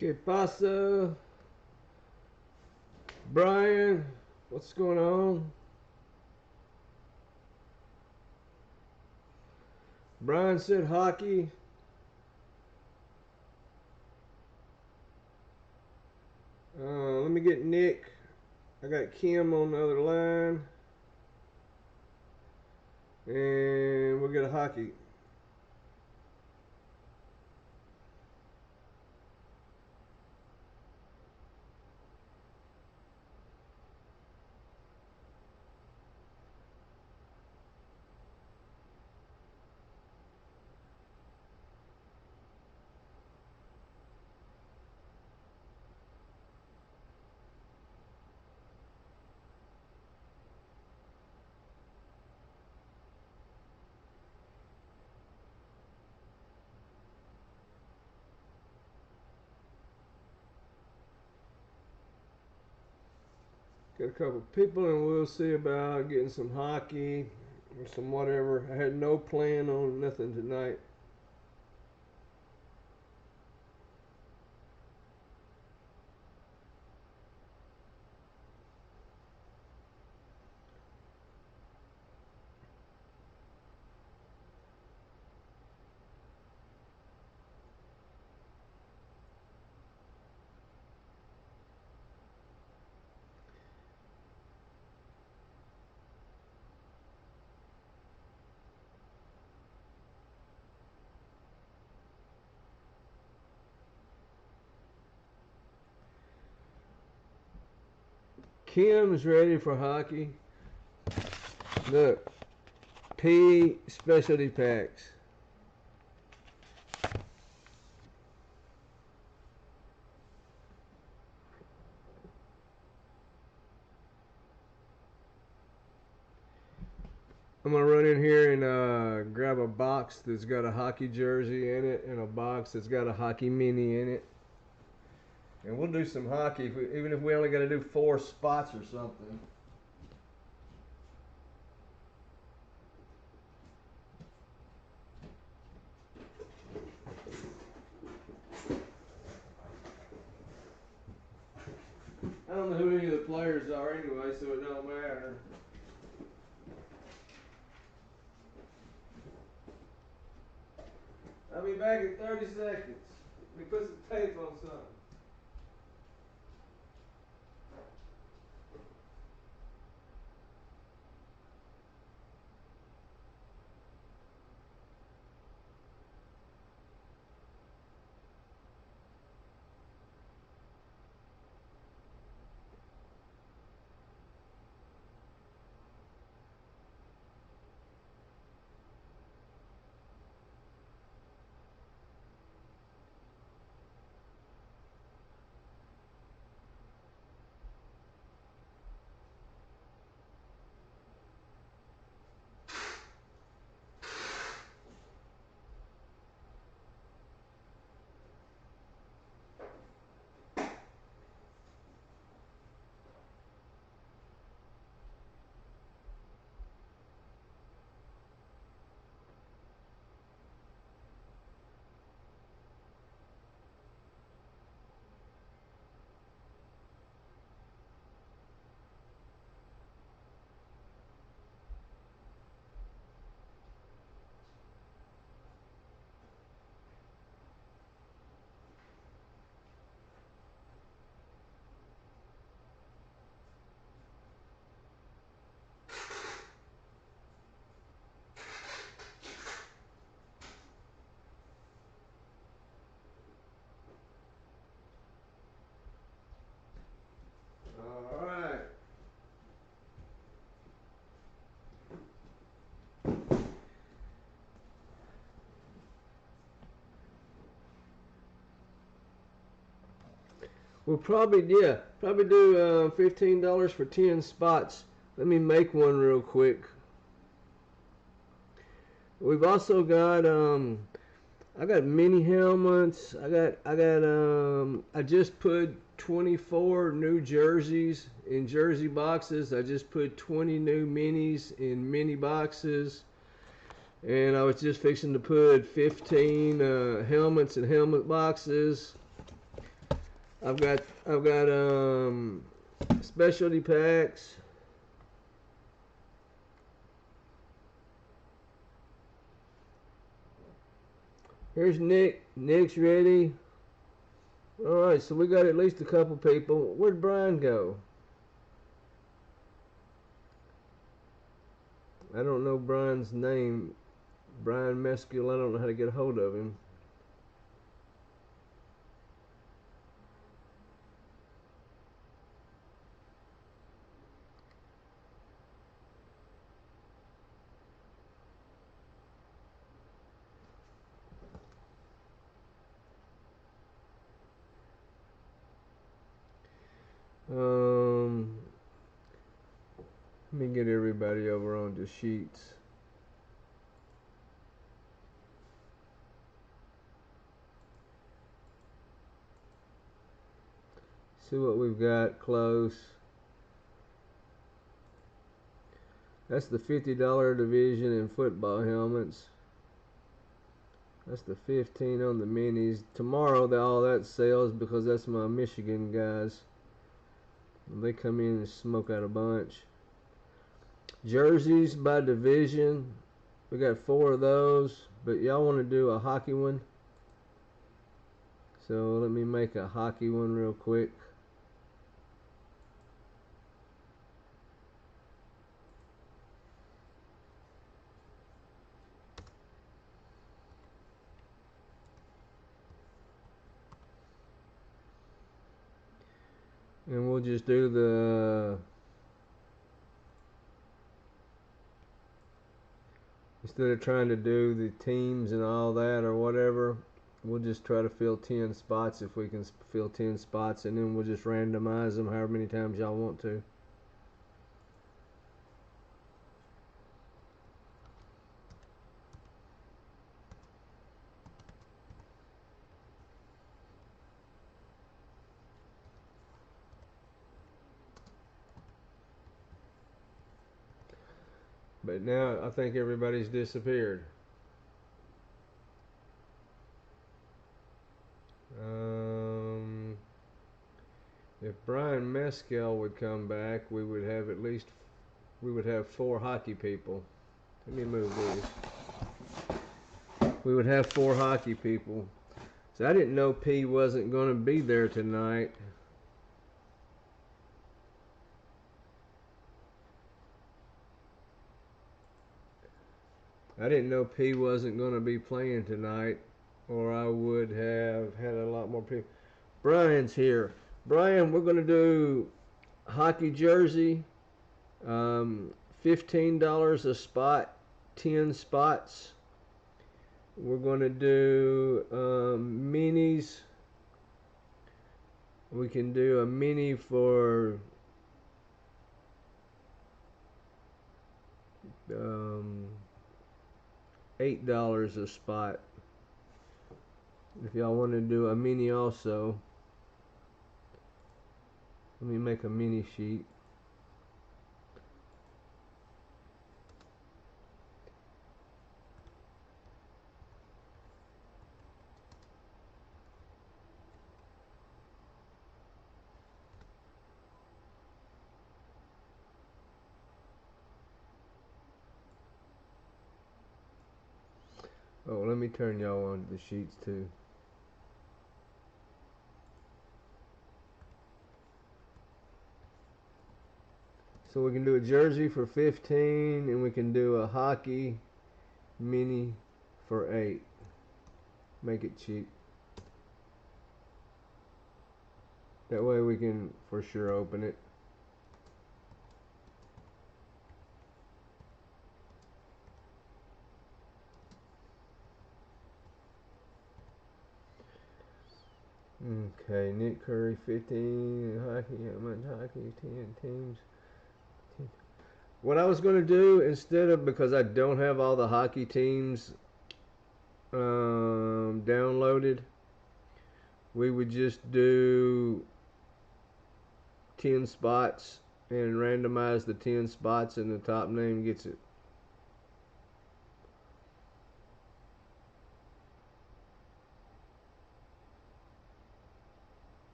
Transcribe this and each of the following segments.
Que pasa, Brian? What's going on? Brian said hockey. Let me get Nick. I got Kim on the other line. And we'll get a hockey. Got a couple people, and we'll see about getting some hockey or some whatever. I had no plan on nothing tonight. Kim's ready for hockey. Look, P specialty packs. I'm gonna run in here and grab a box that's got a hockey jersey in it and a box that's got a hockey mini in it. And we'll do some hockey, even if we only got to do 4 spots or something. I don't know who any of the players are anyway, so it don't matter. I'll be back in 30 seconds. Let me put some tape on something. All right. We'll probably do $15 for 10 spots. Let me make one real quick. We've also got I got mini helmets. I just put 24 new jerseys in jersey boxes. I just put 20 new minis in mini boxes. And I was just fixing to put 15 helmets in helmet boxes. I've got specialty packs. Here's Nick. Nick's ready. All right, so we got at least a couple people. Where'd Brian go? I don't know Brian's name. Brian Meskel. I don't know how to get a hold of him. Let me get everybody over on the sheets. See what we've got close. That's the $50 division in football helmets. That's the 15 on the minis. Tomorrow, all that sells because that's my Michigan guys. They come in and smoke out a bunch. Jerseys by division. We got 4 of those, but y'all want to do a hockey one? So let me make a hockey one real quick. And we'll just do instead of trying to do the teams and all that or whatever, we'll just try to fill 10 spots if we can fill 10 spots, and then we'll just randomize them however many times y'all want to. But now I think everybody's disappeared. If Brian Mescal would come back, we would have 4 hockey people. Let me move these. We would have 4 hockey people. So I didn't know P wasn't going to be there tonight. I didn't know P wasn't going to be playing tonight, or I would have had a lot more people. Brian's here. Brian, we're going to do hockey jersey, $15 a spot, 10 spots. We're going to do minis. We can do a mini for $8 a spot. If y'all want to do a mini also, let me make a mini sheet. Oh, let me turn y'all on to the sheets too. So we can do a jersey for 15, and we can do a hockey mini for 8. Make it cheap. That way we can for sure open it. Okay, Nick Curry 15, hockey, how much hockey, 10 teams. What I was going to do instead of, because I don't have all the hockey teams downloaded, we would just do 10 spots and randomize the 10 spots, and the top name gets it.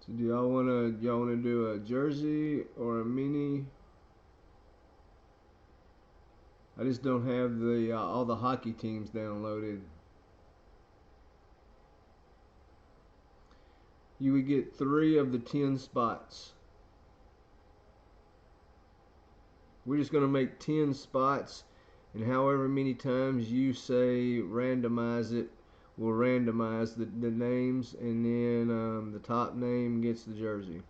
So do y'all wanna do a jersey or a mini? I just don't have the all the hockey teams downloaded. You would get 3 of the 10 spots. We're just going to make 10 spots, and however many times you say randomize it, we'll randomize the names, and then the top name gets the jersey.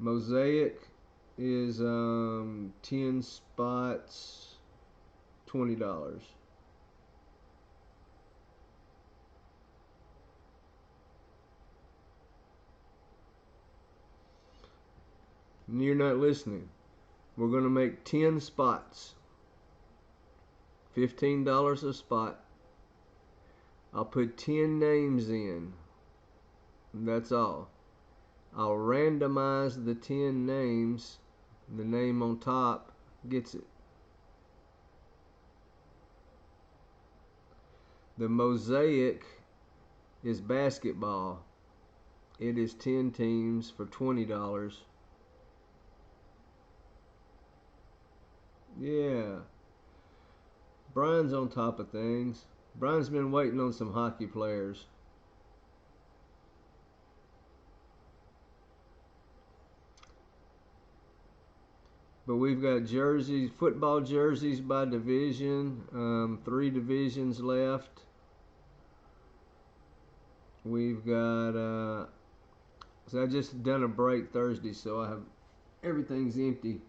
Mosaic is 10 spots, $20. And you're not listening. We're going to make 10 spots, $15 a spot. I'll put 10 names in. That's all. I'll randomize the 10 names. The name on top gets it. The Mosaic is basketball. It is 10 teams for $20. Yeah. Brian's on top of things. Brian's been waiting on some hockey players. But we've got jerseys, football jerseys by division. 3 divisions left. We've got, so I just done a break Thursday, so I have, everything's empty.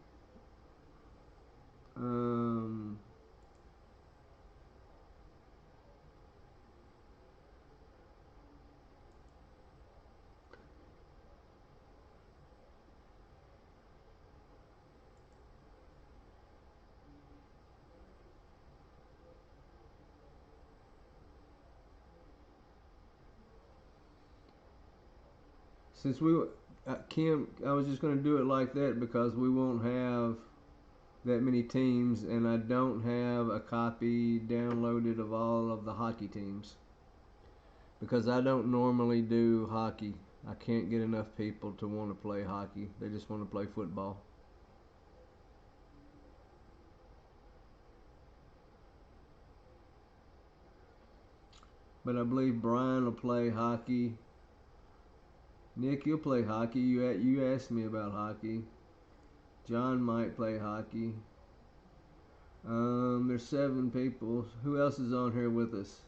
Since Kim, I was just going to do it like that because we won't have that many teams, and I don't have a copy downloaded of all of the hockey teams because I don't normally do hockey. I can't get enough people to want to play hockey. They just want to play football. But I believe Brian will play hockey. Nick, you'll play hockey. You asked me about hockey. John might play hockey. There's 7 people. Who else is on here with us?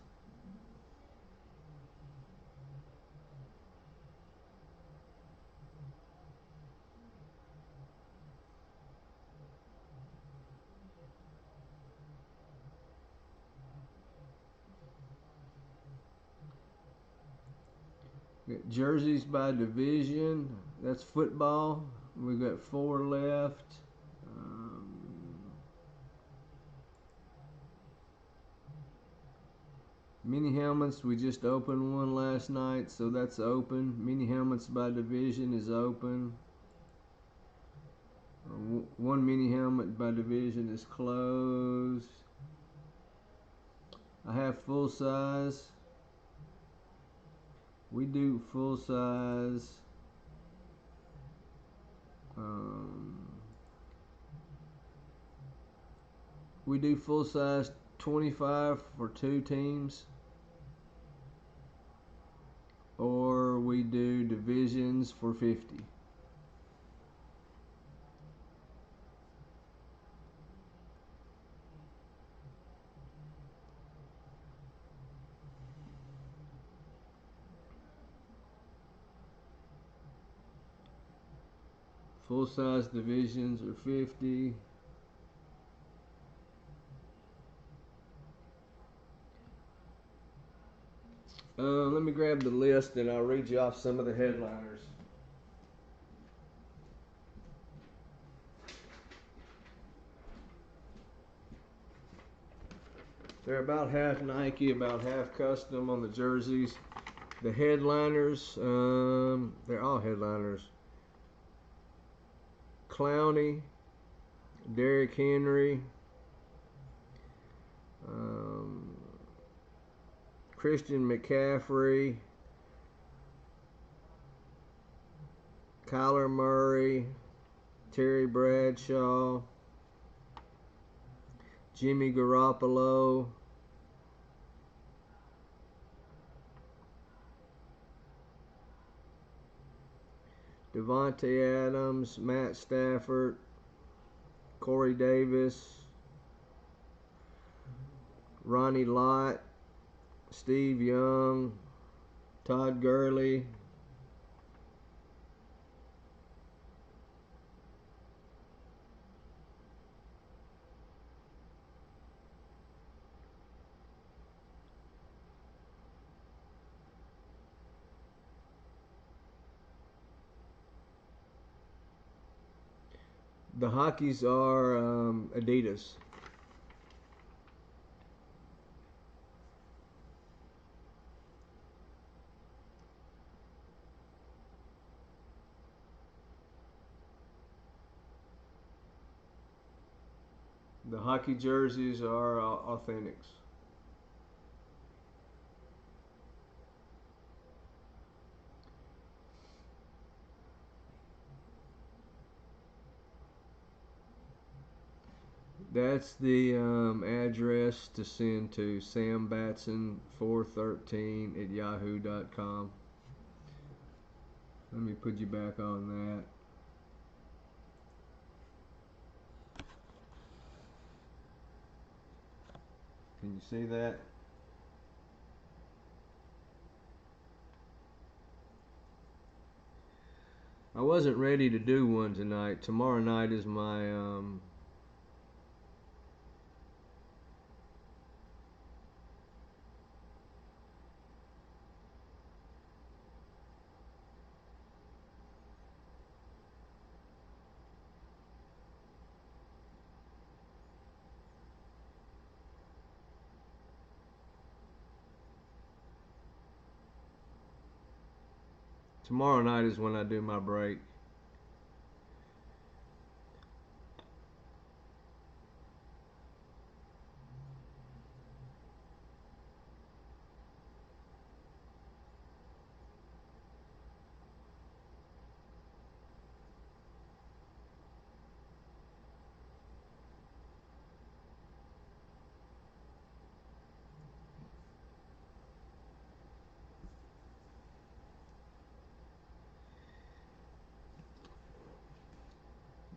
Got jerseys by division. That's football. We've got 4 left. Mini helmets, we just opened one last night, so that's open. Mini helmets by division is open. One mini helmet by division is closed. I have full size. We do full size. We do full size 25 for 2 teams, or we do divisions for 50. Full size divisions are 50. Let me grab the list and I'll read you off some of the headliners. They're about half Nike, about half custom on the jerseys. The headliners, they're all headliners. Clowney, Derrick Henry, Christian McCaffrey, Kyler Murray, Terry Bradshaw, Jimmy Garoppolo, Devontae Adams, Matt Stafford, Corey Davis, Ronnie Lott, Steve Young, Todd Gurley, the hockeys are Adidas. The hockey jerseys are Authentics. That's the address to send to sambatson413@yahoo.com. Let me put you back on that. Can you see that? I wasn't ready to do one tonight. Tomorrow night is my tomorrow night is when I do my break.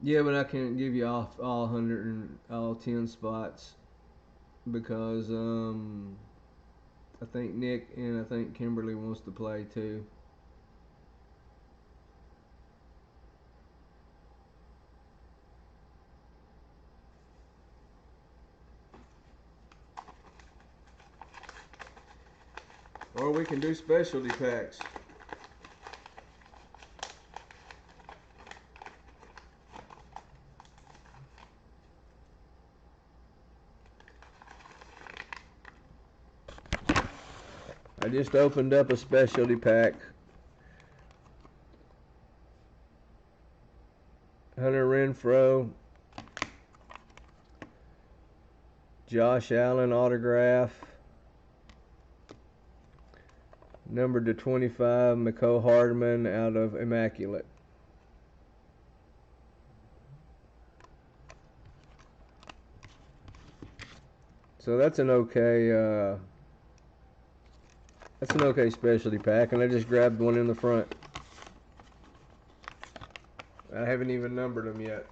Yeah, but I can't give you all 100 and all 10 spots because I think Nick and I think Kimberly wants to play too. Or we can do specialty packs. I just opened up a specialty pack. Hunter Renfrow, Josh Allen autograph, numbered to 25, Mecole Hardman out of Immaculate. So that's an okay specialty pack, and I just grabbed one in the front. I haven't even numbered them yet.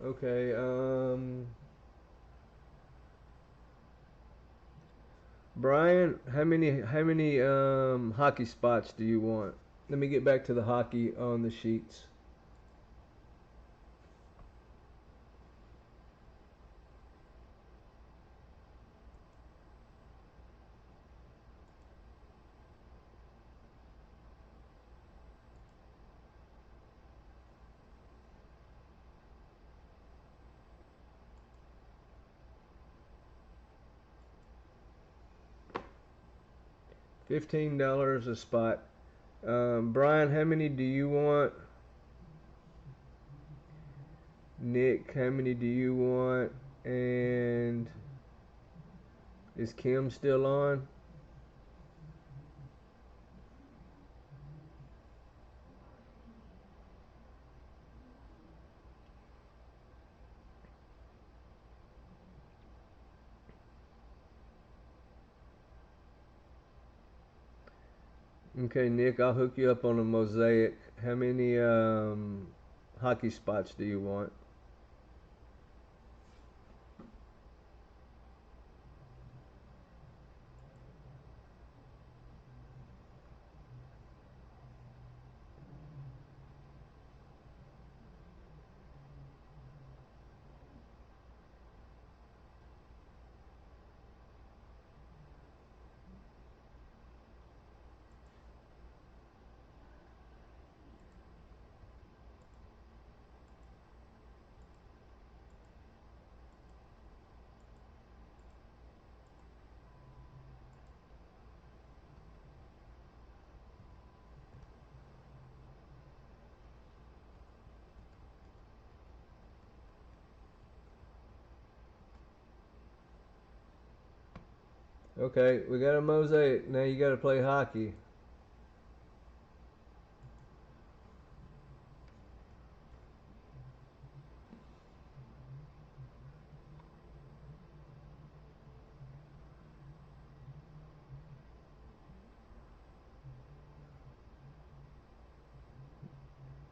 Okay, Brian, how many hockey spots do you want? Let me get back to the hockey on the sheets. $15 a spot. Brian, how many do you want? Nick, how many do you want? And is Kim still on? Okay, Nick, I'll hook you up on a mosaic. How many hockey spots do you want? Okay, we got a mosaic. Now you got to play hockey.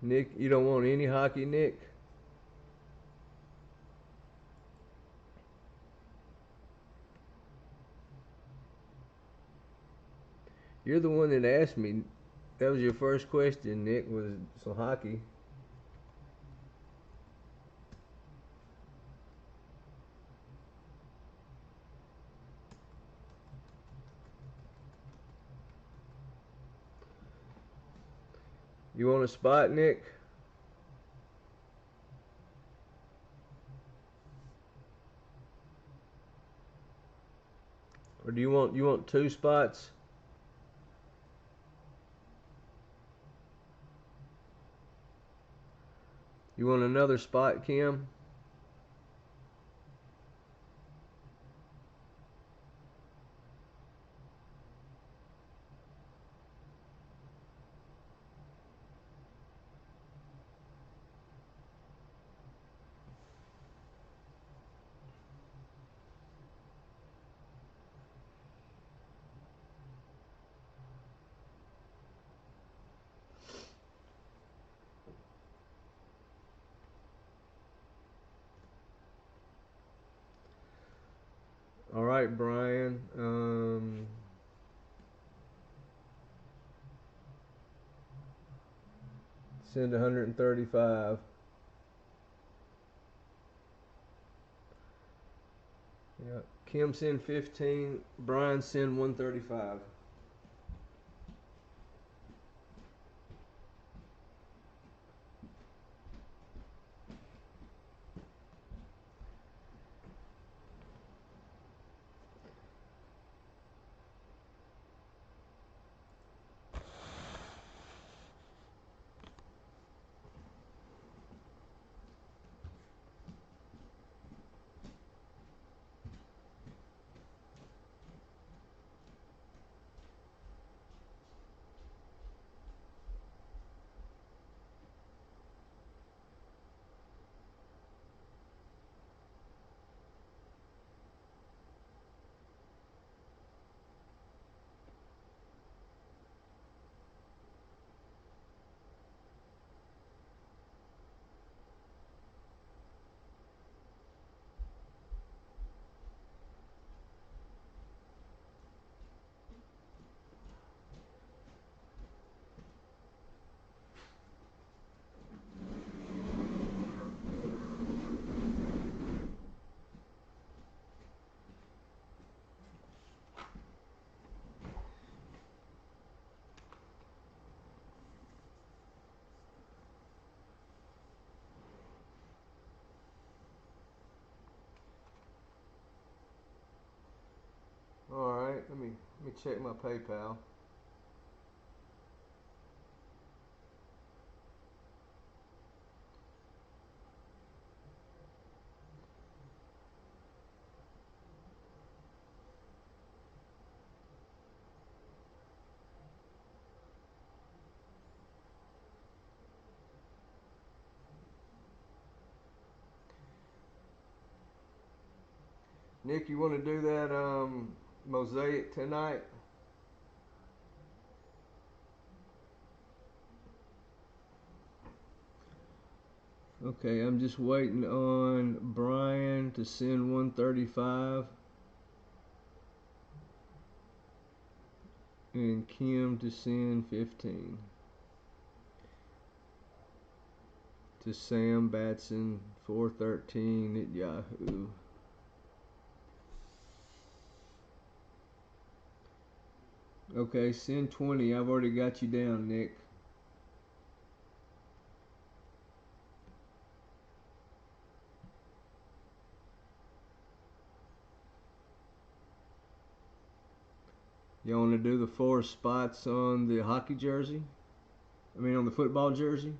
Nick, you don't want any hockey, Nick? You're the one that asked me. That was your first question, Nick, was some hockey. You want a spot, Nick? Or do you want two spots? You want another spot, Kim? All right, Brian. Send 135. Yeah. Kim send 15. Brian send 135. right. Let me check my PayPal. Nick, you want to do that mosaic tonight? Okay, I'm just waiting on Brian to send 135 and Kim to send 15 to Sam Batson 413 at Yahoo. Okay, send 20. I've already got you down, Nick. You want to do the 4 spots on the hockey jersey? I mean, on the football jersey?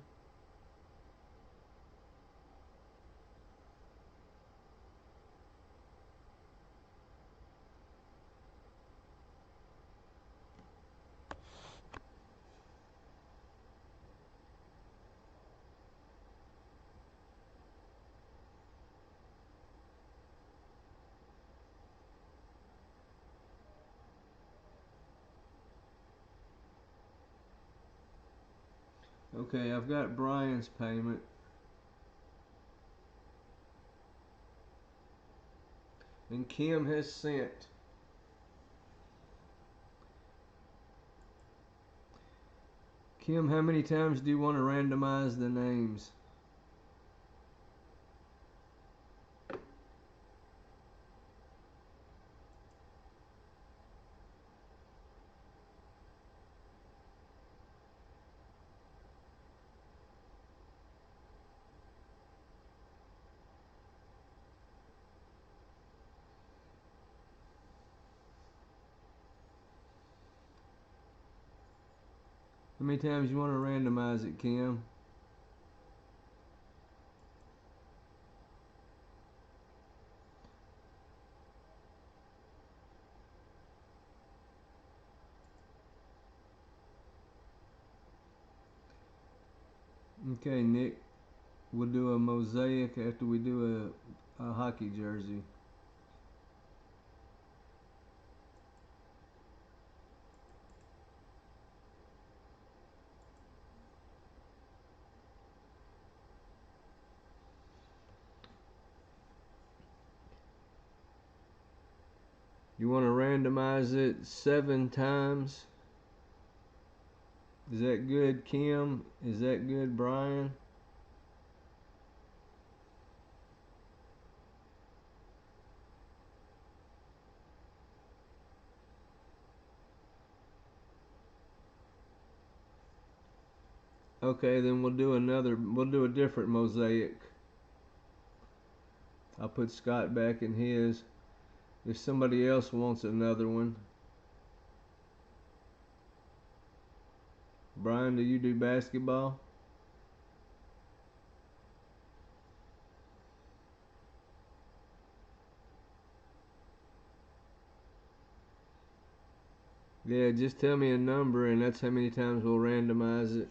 Okay, I've got Brian's payment. And Kim has sent. Kim, how many times do you want to randomize the names? How many times you want to randomize it, Kim? Okay, Nick. We'll do a mosaic after we do a hockey jersey. You want to randomize it 7 times? Is that good, Kim? Is that good, Brian? Okay, then we'll do a different mosaic. I'll put Scott back in his. If somebody else wants another one. Brian, do you do basketball? Yeah, just tell me a number and that's how many times we'll randomize it.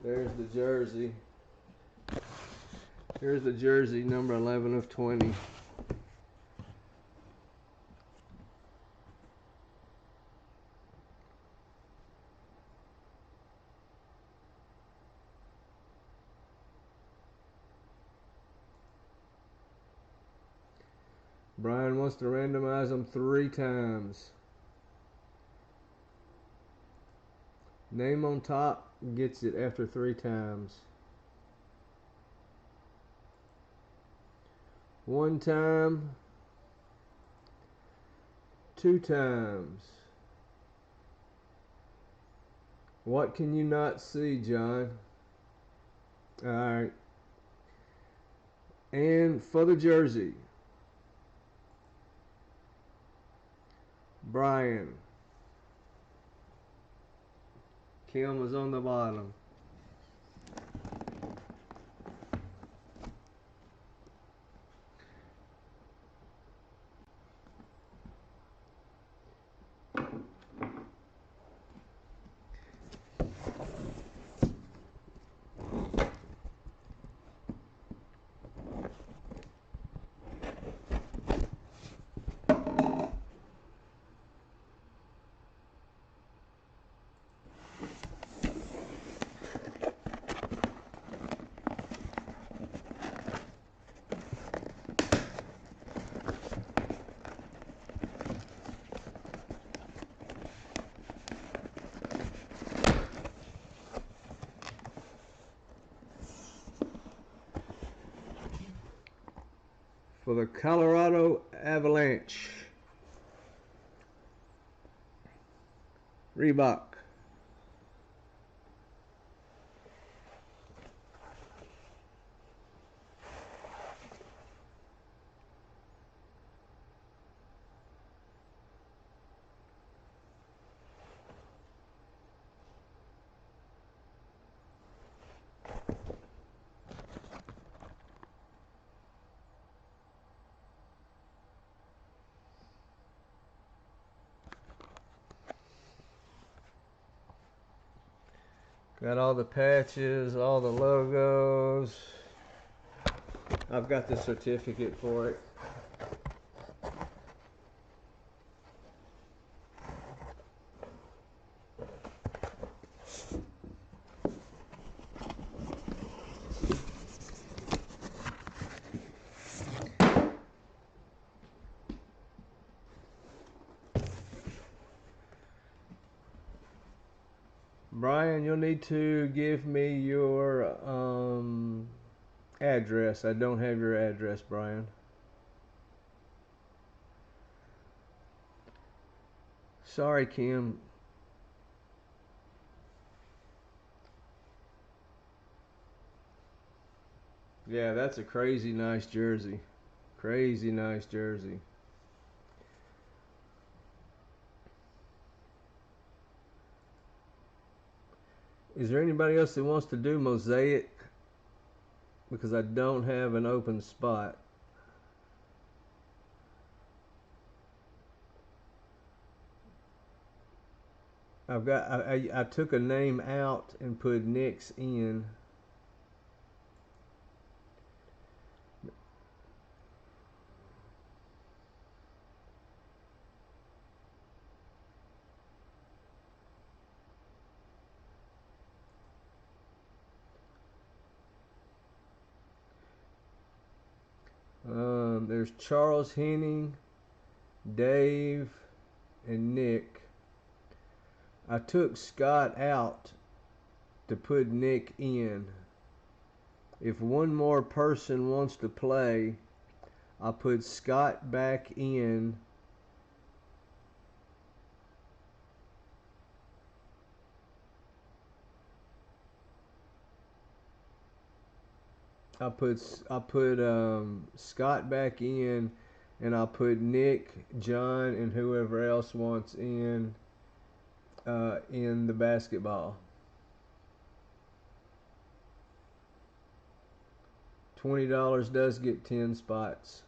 There's the jersey. Here's the jersey, number 11 of 20. Brian wants to randomize them 3 times. Name on top gets it after 3 times. 1 time, 2 times. What can you not see, John? All right. And for the jersey, Brian. Kim was on the bottom. For the Colorado Avalanche, Reebok. Got all the patches, all the logos. I've got the certificate for it. Brian, you'll need to give me your address. I don't have your address, Brian. Sorry, Kim. Yeah, that's a crazy nice jersey. Crazy nice jersey. Is there anybody else that wants to do Mosaic? Because I don't have an open spot. I took a name out and put Nick's in. There's Charles Henning, Dave, and Nick. I took Scott out to put Nick in. If one more person wants to play, I'll put Scott back in. I'll put Scott back in, and I'll put Nick, John, and whoever else wants in the basketball. $20 does get 10 spots.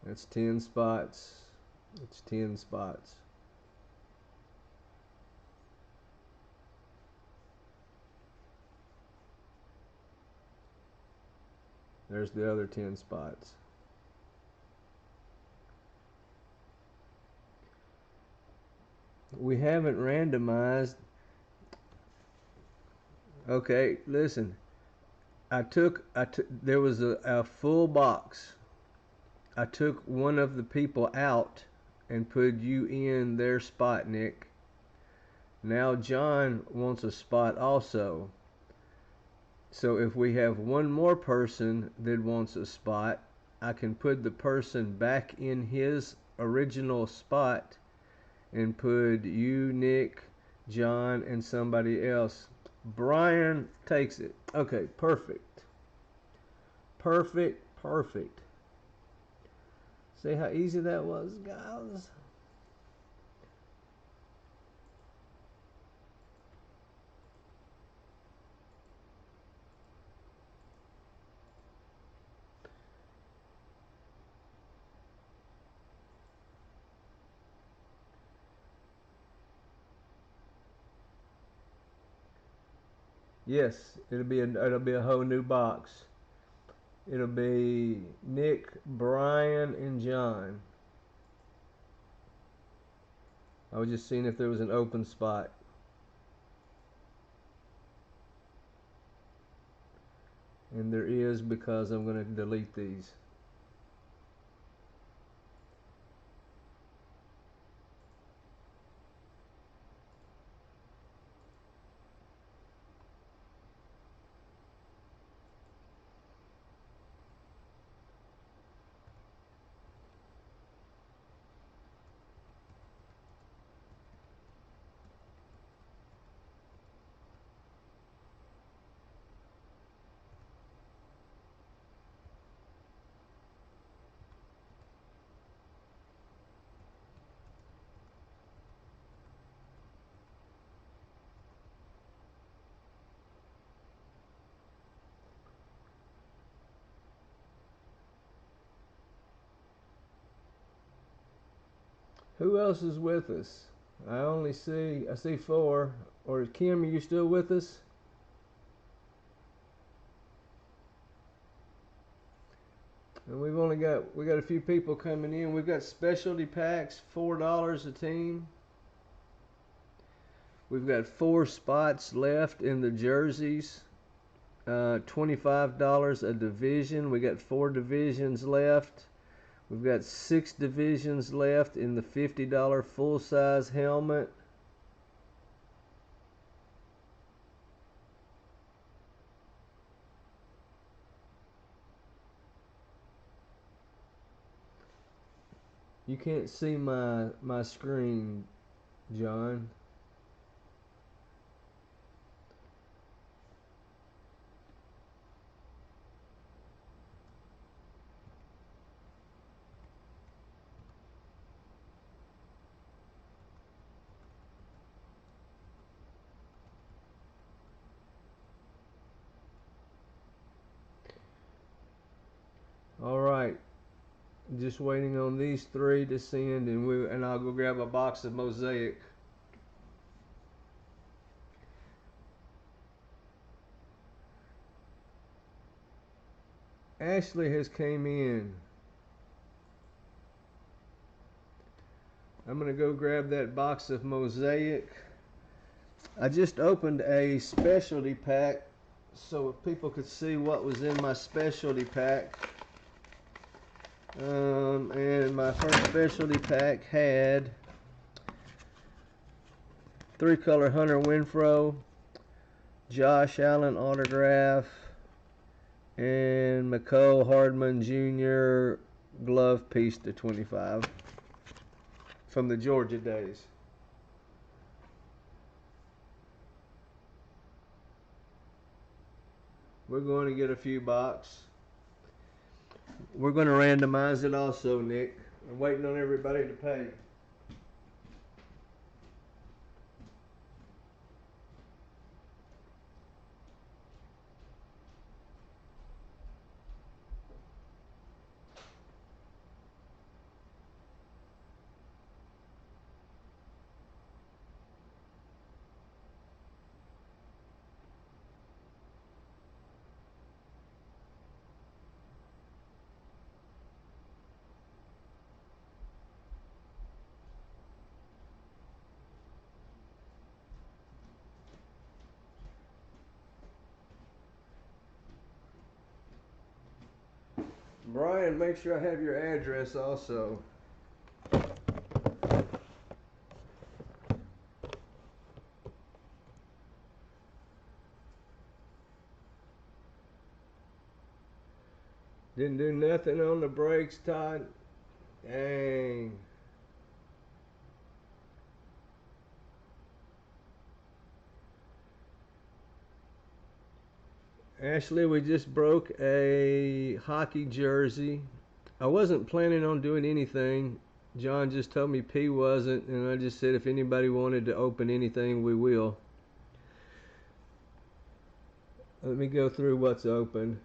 That's 10 spots. It's 10 spots. There's the other 10 spots. We haven't randomized. Okay, listen. There was a full box. I took one of the people out and put you in their spot, Nick. Now John wants a spot also. So if we have one more person that wants a spot, I can put the person back in his original spot and put you, Nick, John, and somebody else. Brian takes it. Okay, perfect. Perfect, perfect. See how easy that was, guys? Yes, it'll be a whole new box. It'll be Nick, Brian, and John. I was just seeing if there was an open spot. And there is, because I'm going to delete these. Who else is with us? I see four. Or Kim, are you still with us? And we got a few people coming in. We've got specialty packs, $4 a team. We've got 4 spots left in the jerseys. $25 a division. We got 4 divisions left. We've got 6 divisions left in the $50 full-size helmet. You can't see my screen, John. All right. Just waiting on these 3 to send, and I'll go grab a box of Mosaic. Ashley has came in. I'm gonna go grab that box of Mosaic. I just opened a specialty pack so people could see what was in my specialty pack. And my first specialty pack had 3-color Hunter Renfrow, Josh Allen autograph, and Mecole Hardman Jr. glove piece to 25 from the Georgia days. We're going to get a few box. We're going to randomize it also, Nick. I'm waiting on everybody to pay. Brian, make sure I have your address also. Didn't do nothing on the brakes, Todd. Dang. Ashley, we just broke a hockey jersey. I wasn't planning on doing anything. John just told me P wasn't, and I just said if anybody wanted to open anything, we will. Let me go through what's open.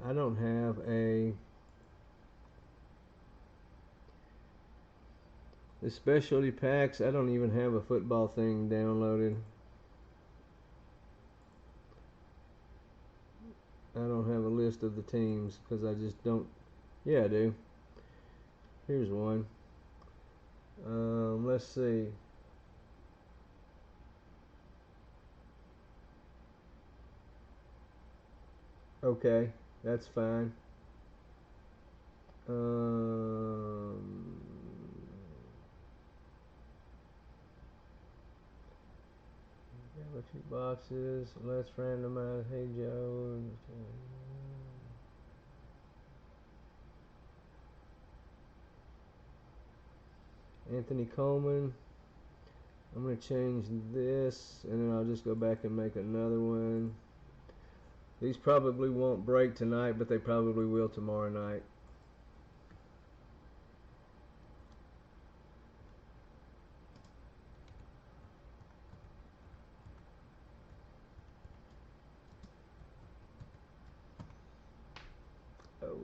I don't have the specialty packs. I don't even have a football thing downloaded. I don't have a list of the teams because I just don't. Yeah, I do. Here's one. Let's see. Okay, that's fine. Got a few boxes. Let's randomize. Hey Joe. Anthony Coleman. I'm going to change this and then I'll just go back and make another one. These probably won't break tonight, but they probably will tomorrow night. Oh.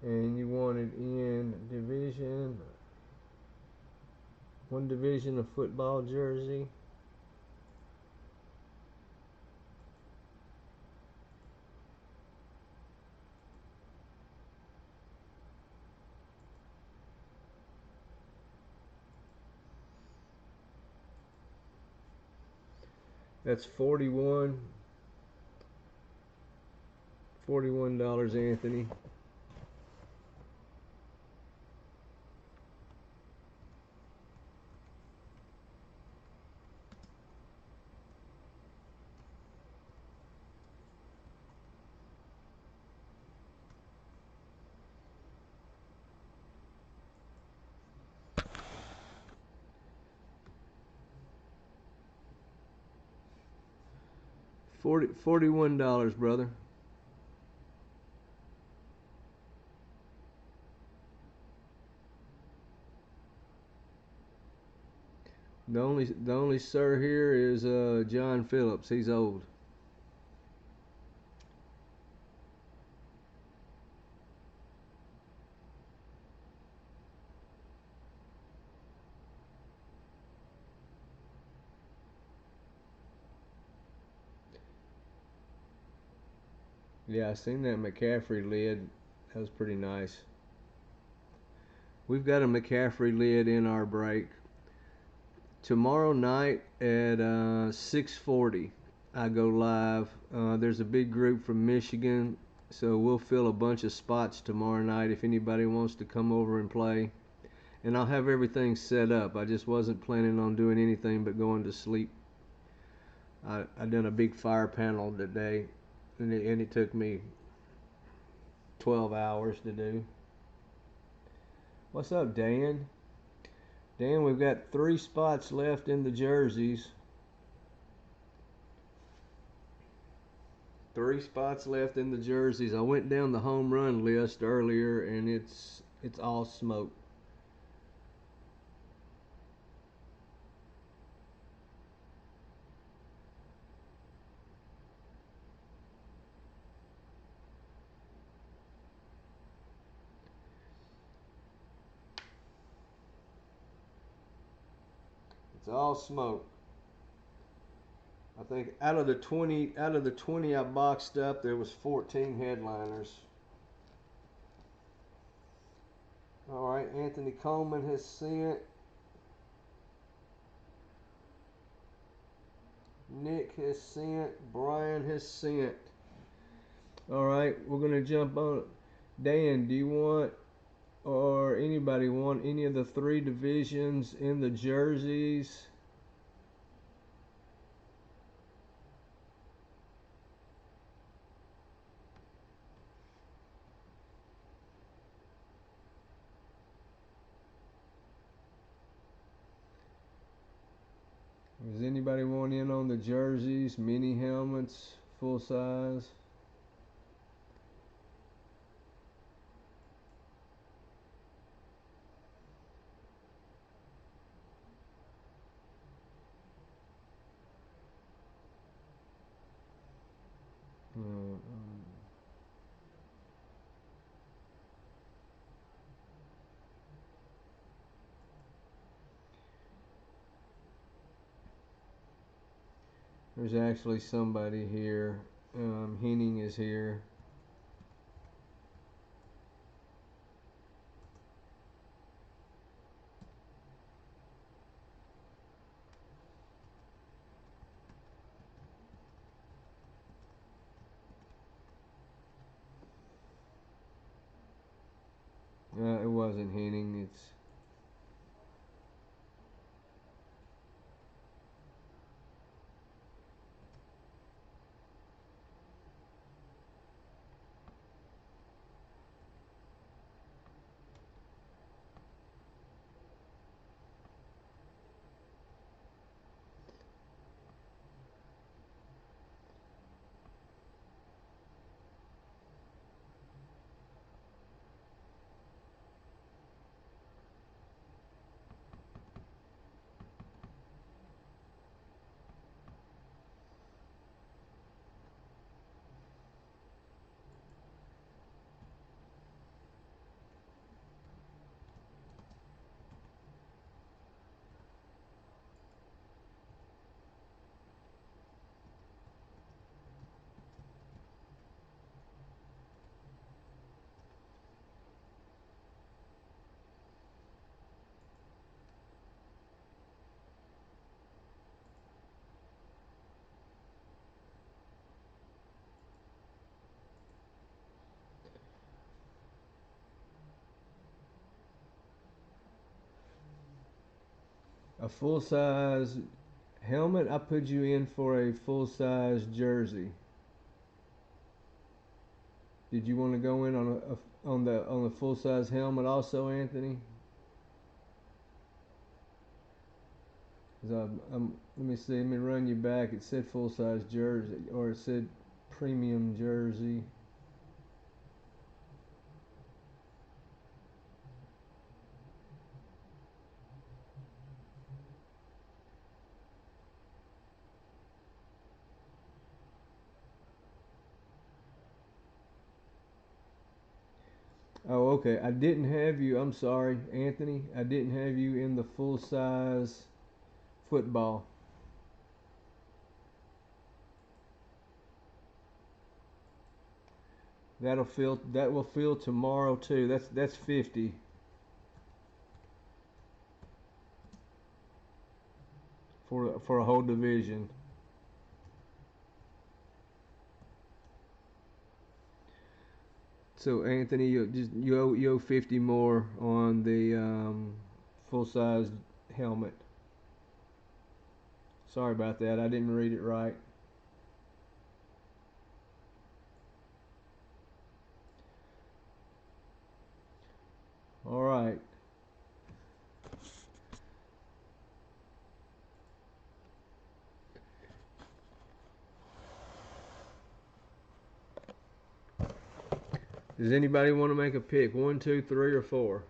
And you want it in one division of football jersey. That's $41, Anthony. $41, brother. The only sir here is John Phillips. He's old. Yeah, I seen that McCaffrey lid. That was pretty nice. We've got a McCaffrey lid in our break. Tomorrow night at 6:40, I go live. There's a big group from Michigan, so we'll fill a bunch of spots tomorrow night if anybody wants to come over and play. And I'll have everything set up. I just wasn't planning on doing anything but going to sleep. I done a big fire panel today, and it took me 12 hours to do. What's up, Dan? Dan, we've got 3 spots left in the jerseys. 3 spots left in the jerseys. I went down the home run list earlier, and it's all smoke. all smoke. I think out of the 20 I boxed up, there was 14 headliners. All right, Anthony Coleman has sent. Nick has sent. Brian has sent. All right, we're gonna jump on. Dan, do you want, or anybody want any of the 3 divisions in the jerseys? Does anybody want in on the jerseys, mini helmets, full size? There's actually somebody here. Henning is here. It wasn't Henning. It's a full size helmet. I put you in for a full size jersey. Did you want to go in on the full size helmet also, Anthony? Let me see. Let me run you back. It said full size jersey, or it said premium jersey. Oh, okay. I didn't have you. I'm sorry, Anthony. I didn't have you in the full size football. That will fill tomorrow too. That's 50 for a whole division. So Anthony, you owe 50 more on the full size helmet. Sorry about that. I didn't read it right. All right. Does anybody want to make a pick? 1, 2, 3, or 4?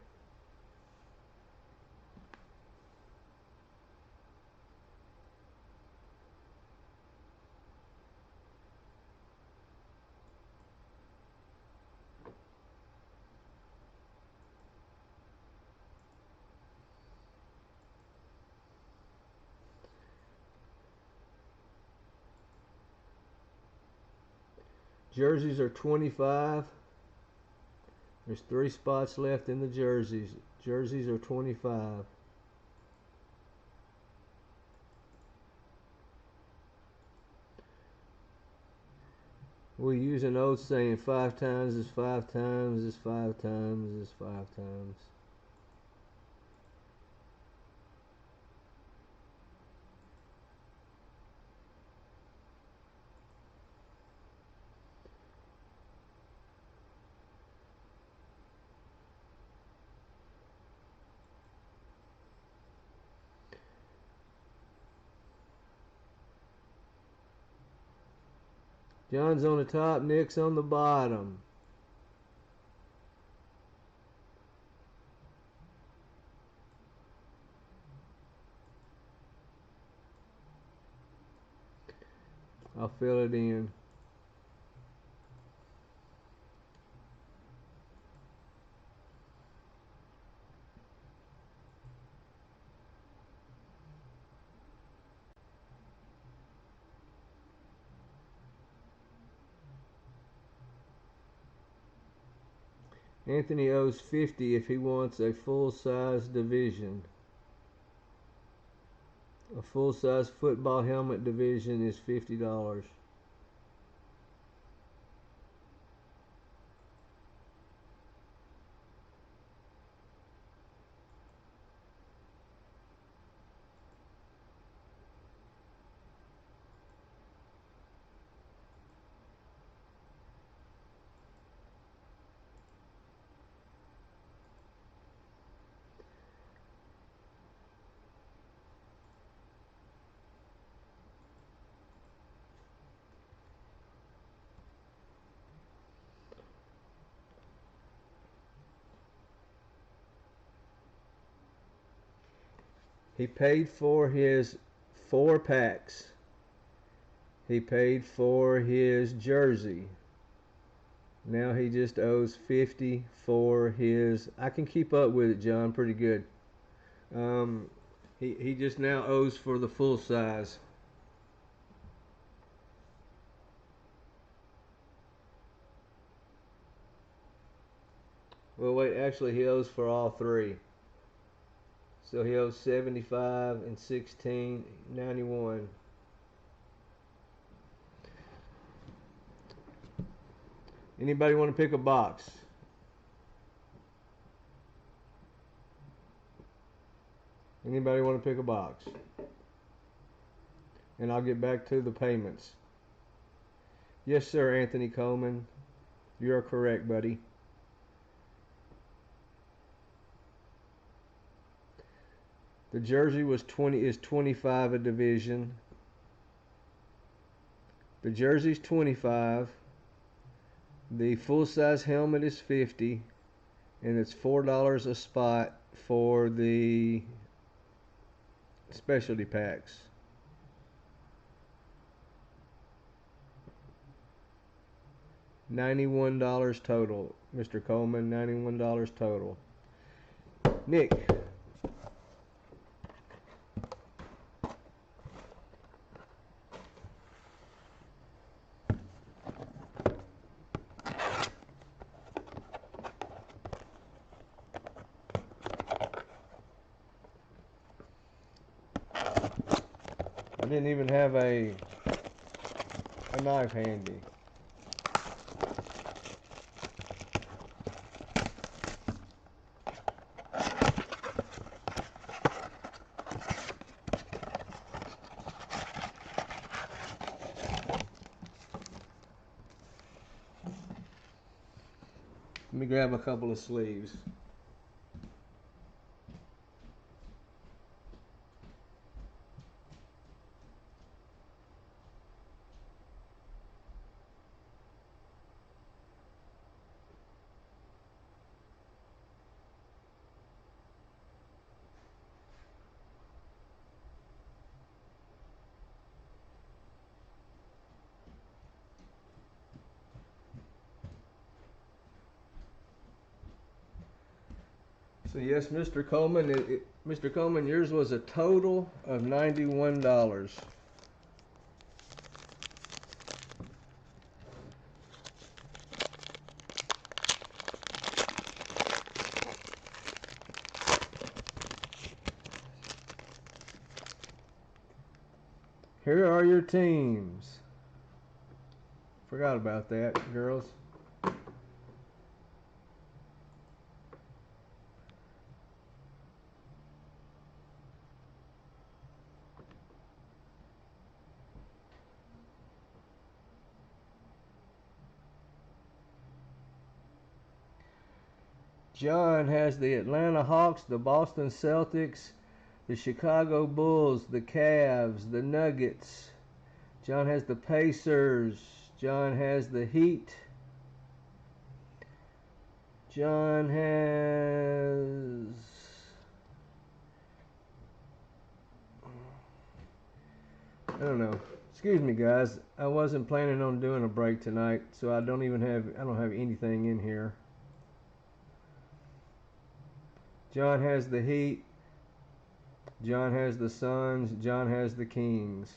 Jerseys are 25. There's 3 spots left in the jerseys. Jerseys are 25. We use an old saying, 5 times is 5 times is 5 times is 5 times. John's on the top, Nick's on the bottom. I'll fill it in. Anthony owes 50 if he wants a full-size division. A full-size football helmet division is $50. He paid for his 4 packs. He paid for his jersey. Now he just owes 50 for his. I can keep up with it, John, pretty good. He just now owes for the full size. Well, wait, actually he owes for all 3. So he owes 75 and 16, 91. Anybody want to pick a box? Anybody want to pick a box? And I'll get back to the payments. Yes, sir, Anthony Coleman. You are correct, buddy. The jersey is 25 a division. The jersey's 25. The full-size helmet is 50, and it's $4 a spot for the specialty packs. $91 total, Mr. Coleman. $91 total. Nick. I didn't even have a knife handy. Let me grab a couple of sleeves. So yes, Mr. Coleman, Mr. Coleman, yours was a total of $91. Here are your teams. Forgot about that, girls. John has the Atlanta Hawks, the Boston Celtics, the Chicago Bulls, the Cavs, the Nuggets. John has the Pacers. John has the Heat. John has... I don't know. Excuse me, guys. I wasn't planning on doing a break tonight, so I don't have anything in here. John has the Heat. John has the Suns. John has the Kings.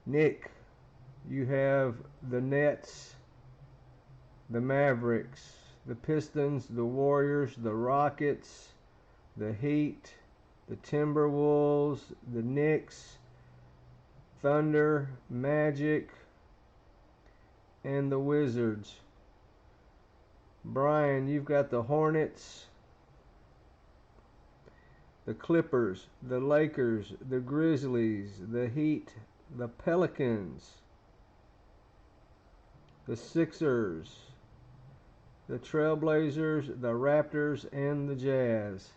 Nick, you have the Nets, the Mavericks, the Pistons, the Warriors, the Rockets, the Heat, the Timberwolves, the Knicks, Thunder, Magic, and the Wizards. Brian, you've got the Hornets, the Clippers, the Lakers, the Grizzlies, the Heat, the Pelicans, the Sixers, the Trailblazers, the Raptors, and the Jazz.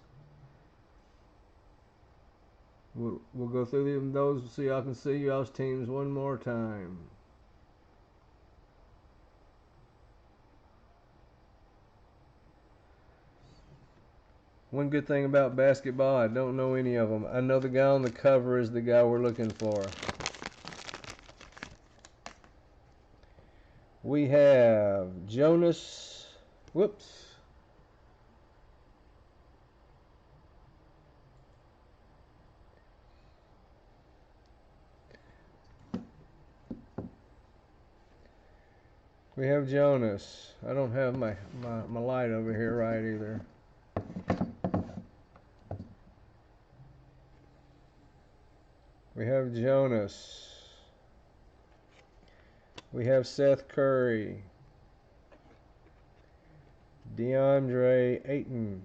We'll go through those so y'all can see y'all's teams one more time. One good thing about basketball, I don't know any of them. I know the guy on the cover is the guy we're looking for. We have Jonas. Whoops. We have Jonas. I don't have my light over here right either. We have Jonas. We have Seth Curry. DeAndre Ayton.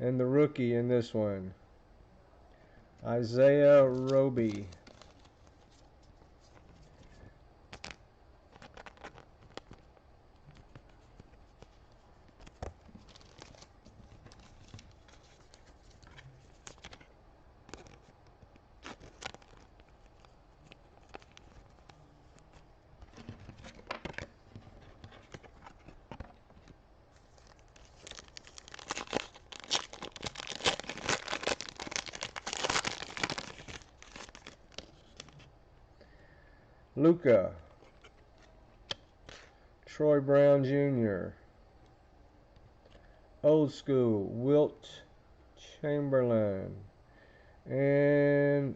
And the rookie in this one, Isaiah Roby. Luka, Troy Brown Jr., Old School, Wilt Chamberlain, and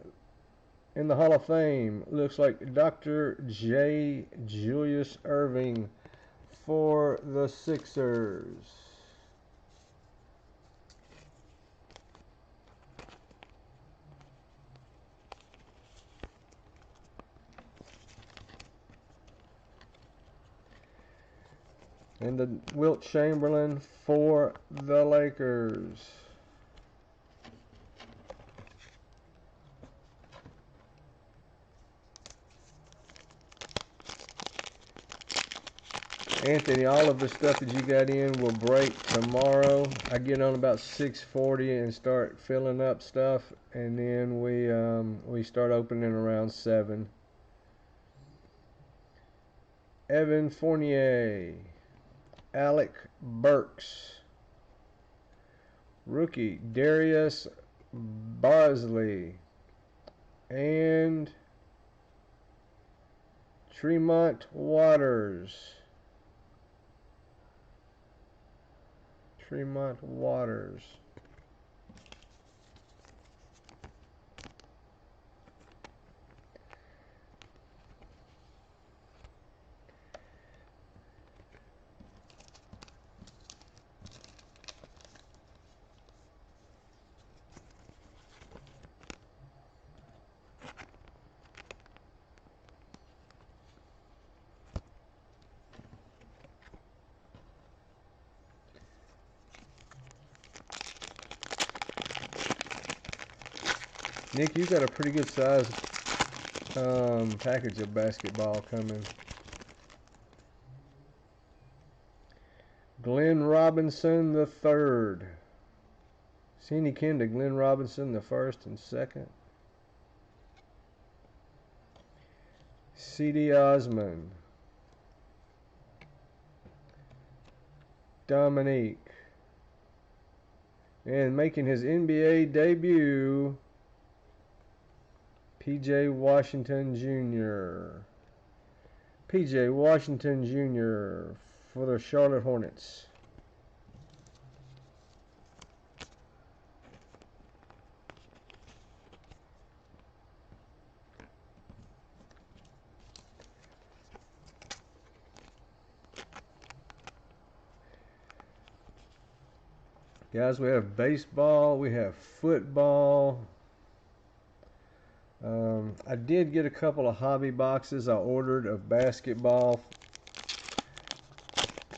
in the Hall of Fame, looks like Dr. J. Julius Erving for the Sixers. And the Wilt Chamberlain for the Lakers. Anthony, all of the stuff that you got in will break tomorrow. I get on about 6:40 and start filling up stuff, and then we start opening around 7. Evan Fournier, Alec Burks, rookie Darius Bosley, and Tremont Waters. Tremont Waters. Nick, you got a pretty good size package of basketball coming. Glenn Robinson the third. See any kin to Glenn Robinson the first and second? C.D. Osman. Dominique. And making his NBA debut, P.J. Washington Jr. P.J. Washington Jr. for the Charlotte Hornets. Guys, we have baseball, we have football. I did get a couple of hobby boxes I ordered of basketball,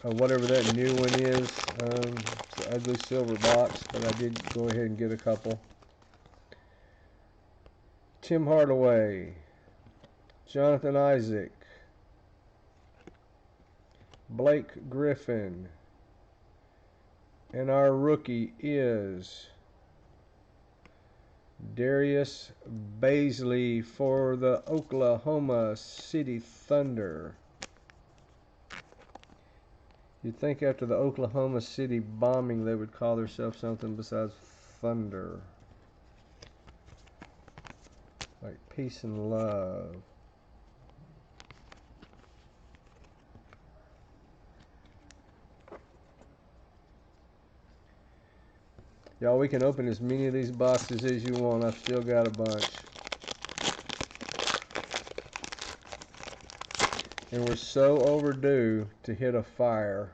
whatever that new one is. It's an ugly silver box, but I did go ahead and get a couple. Tim Hardaway, Jonathan Isaac, Blake Griffin, and our rookie is Darius Bazley for the Oklahoma City Thunder. You'd think after the Oklahoma City bombing they would call themselves something besides Thunder. Like peace and love. Y'all, we can open as many of these boxes as you want. I've still got a bunch. And we're so overdue to hit a fire.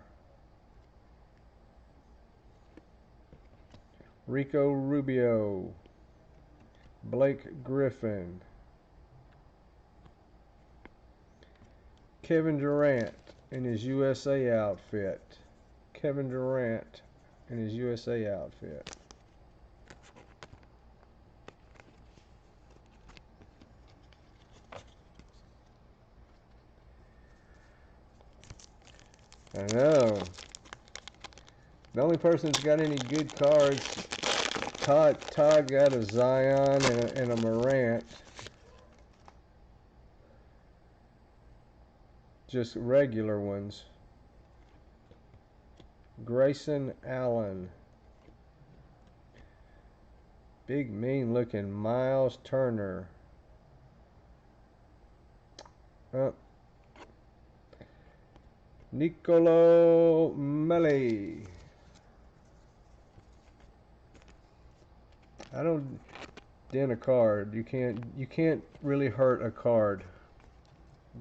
Rico Rubio. Blake Griffin. Kevin Durant in his USA outfit. Kevin Durant in his USA outfit. I know. The only person that's got any good cards, Todd got a Zion and a Morant. Just regular ones. Grayson Allen. Big mean looking Miles Turner. Nicolo Melli. I don't dent a card. You can't really hurt a card.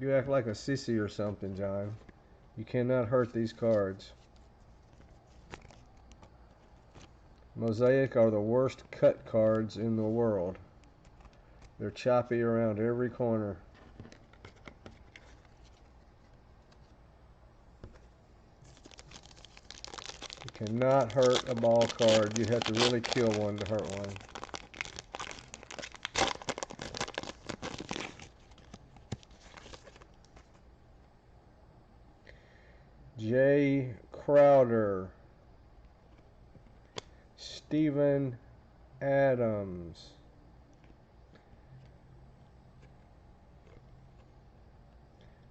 You act like a sissy or something, John. You cannot hurt these cards. Mosaic are the worst cut cards in the world. They're choppy around every corner. You cannot hurt a ball card. You have to really kill one to hurt one. Jay Crowder. Steven Adams.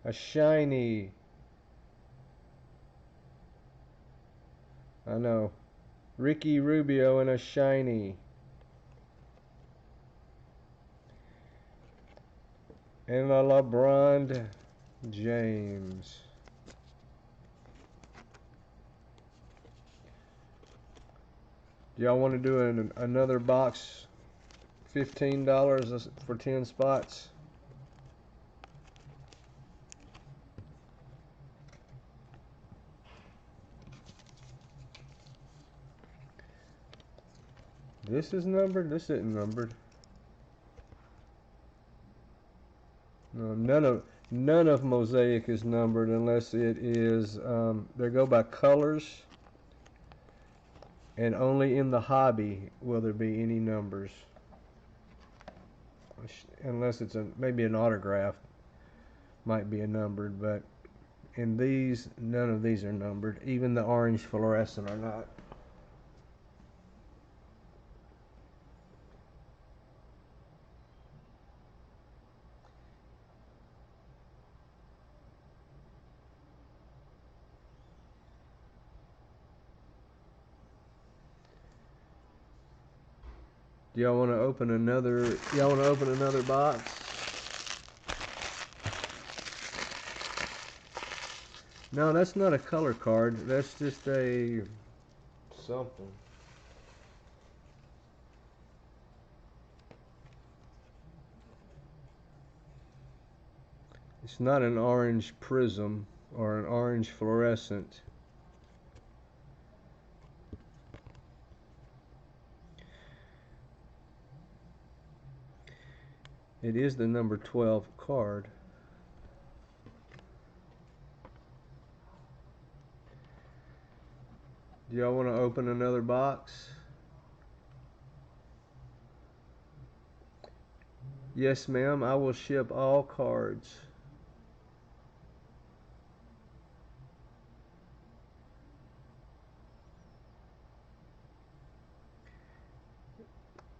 A shiny. I know. Ricky Rubio and a shiny. And a LeBron James. Do y'all want to do another box? $15 for 10 spots. This is numbered? This isn't numbered. No, none of Mosaic is numbered unless it is. They go by colors, and only in the hobby will there be any numbers. unless it's maybe an autograph, might be a numbered, but in these, none of these are numbered. Even the orange fluorescent are not. Do y'all want to open another? Y'all want to open another box? No, that's not a color card. That's just a something. It's not an orange prism or an orange fluorescent. It is the number 12 card. Do y'all want to open another box? Yes, ma'am. I will ship all cards.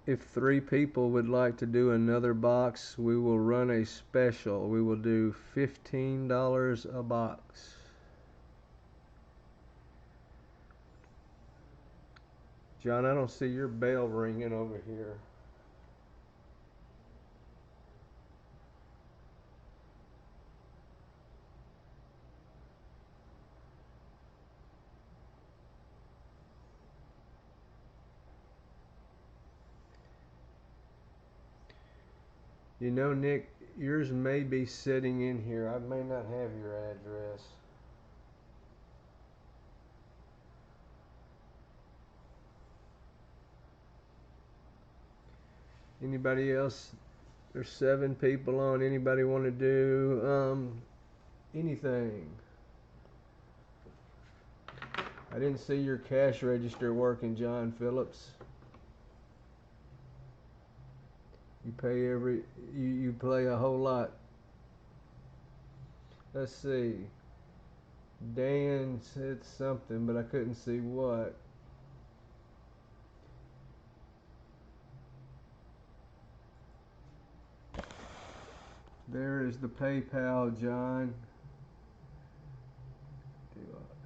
If 3 people would like to do another box, we will run a special. We will do $15 a box. John, I don't see your bell ringing over here. You know, Nick, yours may be sitting in here. I may not have your address. Anybody else? There's 7 people on. Anybody want to do anything? I didn't see your cash register working, John Phillips. You pay you play a whole lot. Let's see. Dan said something, but I couldn't see what. There is the PayPal, John.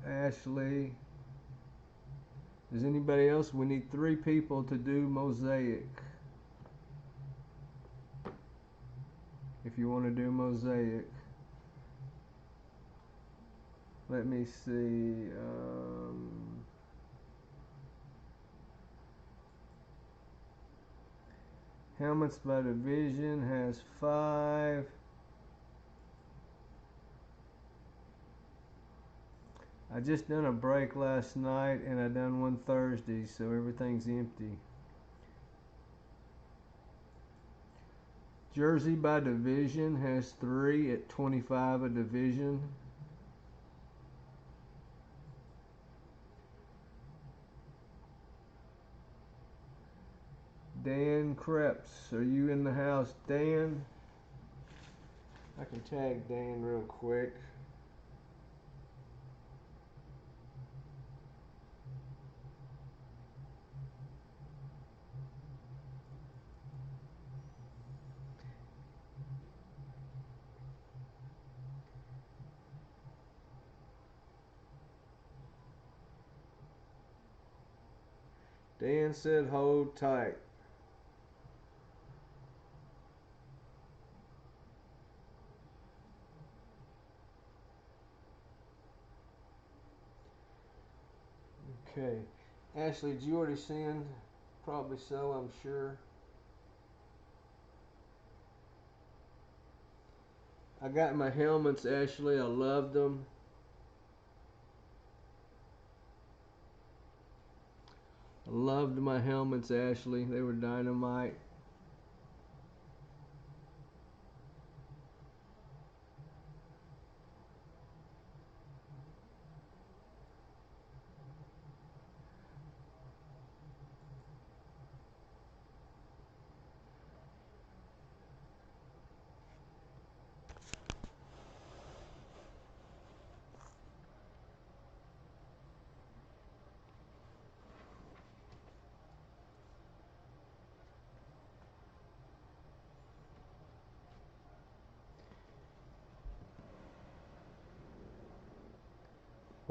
Ashley. Is anybody else? We need 3 people to do Mosaic. If you want to do Mosaic. Let me see. Helmets by Division has 5. I just done a break last night and I done one Thursday, so everything's empty. Jersey by Division has 3 at $25 a division. Dan Krebs, are you in the house? Dan? I can tag Dan real quick. Dan said hold tight. Okay. Ashley, did you already send? Probably so, I'm sure. I got my helmets, Ashley. I loved them. I loved my helmets, Ashley. They were dynamite.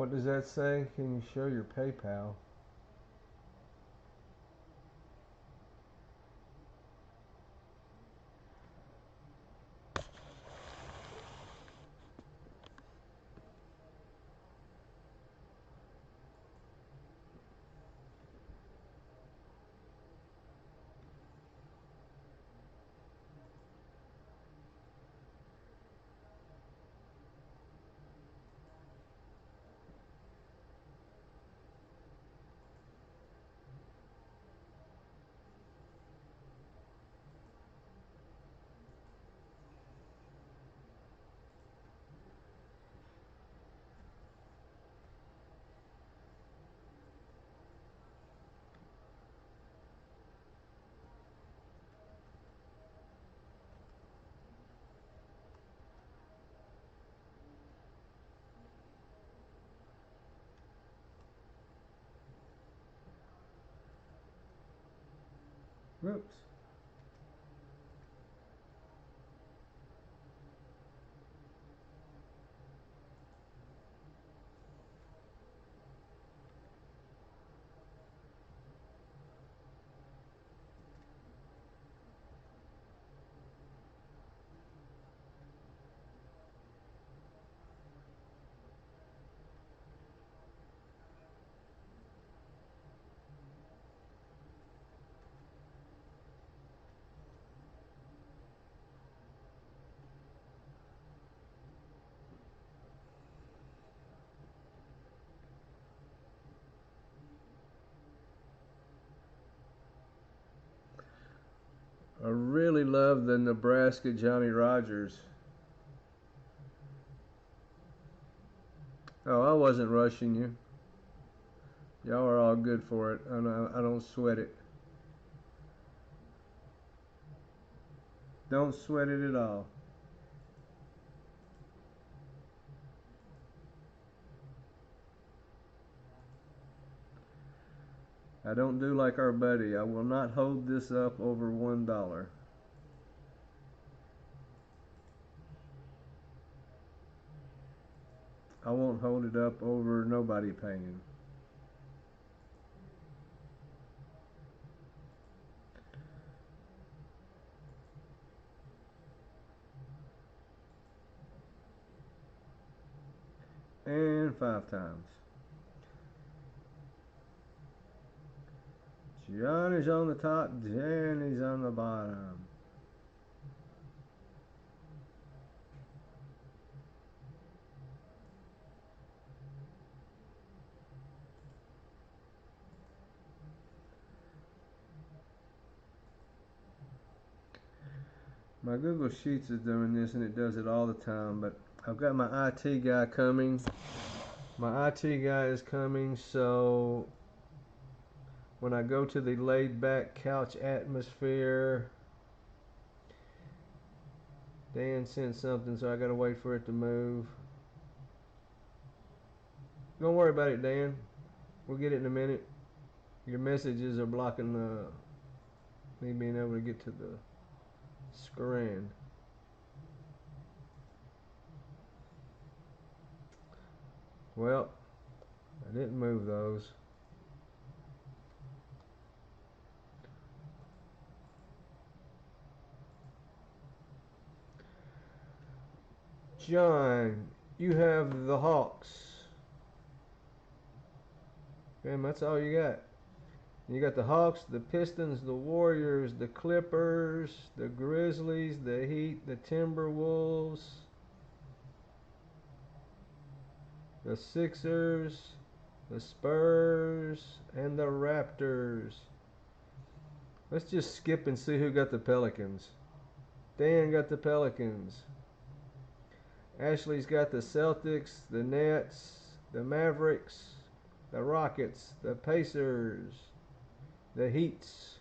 What does that say? Can you show your PayPal? Oops. I really love the Nebraska Johnny Rogers. Oh, I wasn't rushing you. Y'all are all good for it. I don't sweat it. Don't sweat it at all. I don't do like our buddy. I will not hold this up over $1. I won't hold it up over nobody paying. And 5 times. Johnny's on the top, Jenny's on the bottom. My Google Sheets is doing this and it does it all the time, but I've got my IT guy coming. My IT guy is coming, so when I go to the laid back couch atmosphere, Dan sent something, so I gotta wait for it to move. Don't worry about it, Dan. We'll get it in a minute. Your messages are blocking me being able to get to the screen. Well, I didn't move those. John, you have the Hawks. Damn, that's all you got. You got the Hawks, the Pistons, the Warriors, the Clippers, the Grizzlies, the Heat, the Timberwolves, the Sixers, the Spurs, and the Raptors. Let's just skip and see who got the Pelicans. Dan got the Pelicans. Ashley's got the Celtics, the Nets, the Mavericks, the Rockets, the Pacers, the Heats,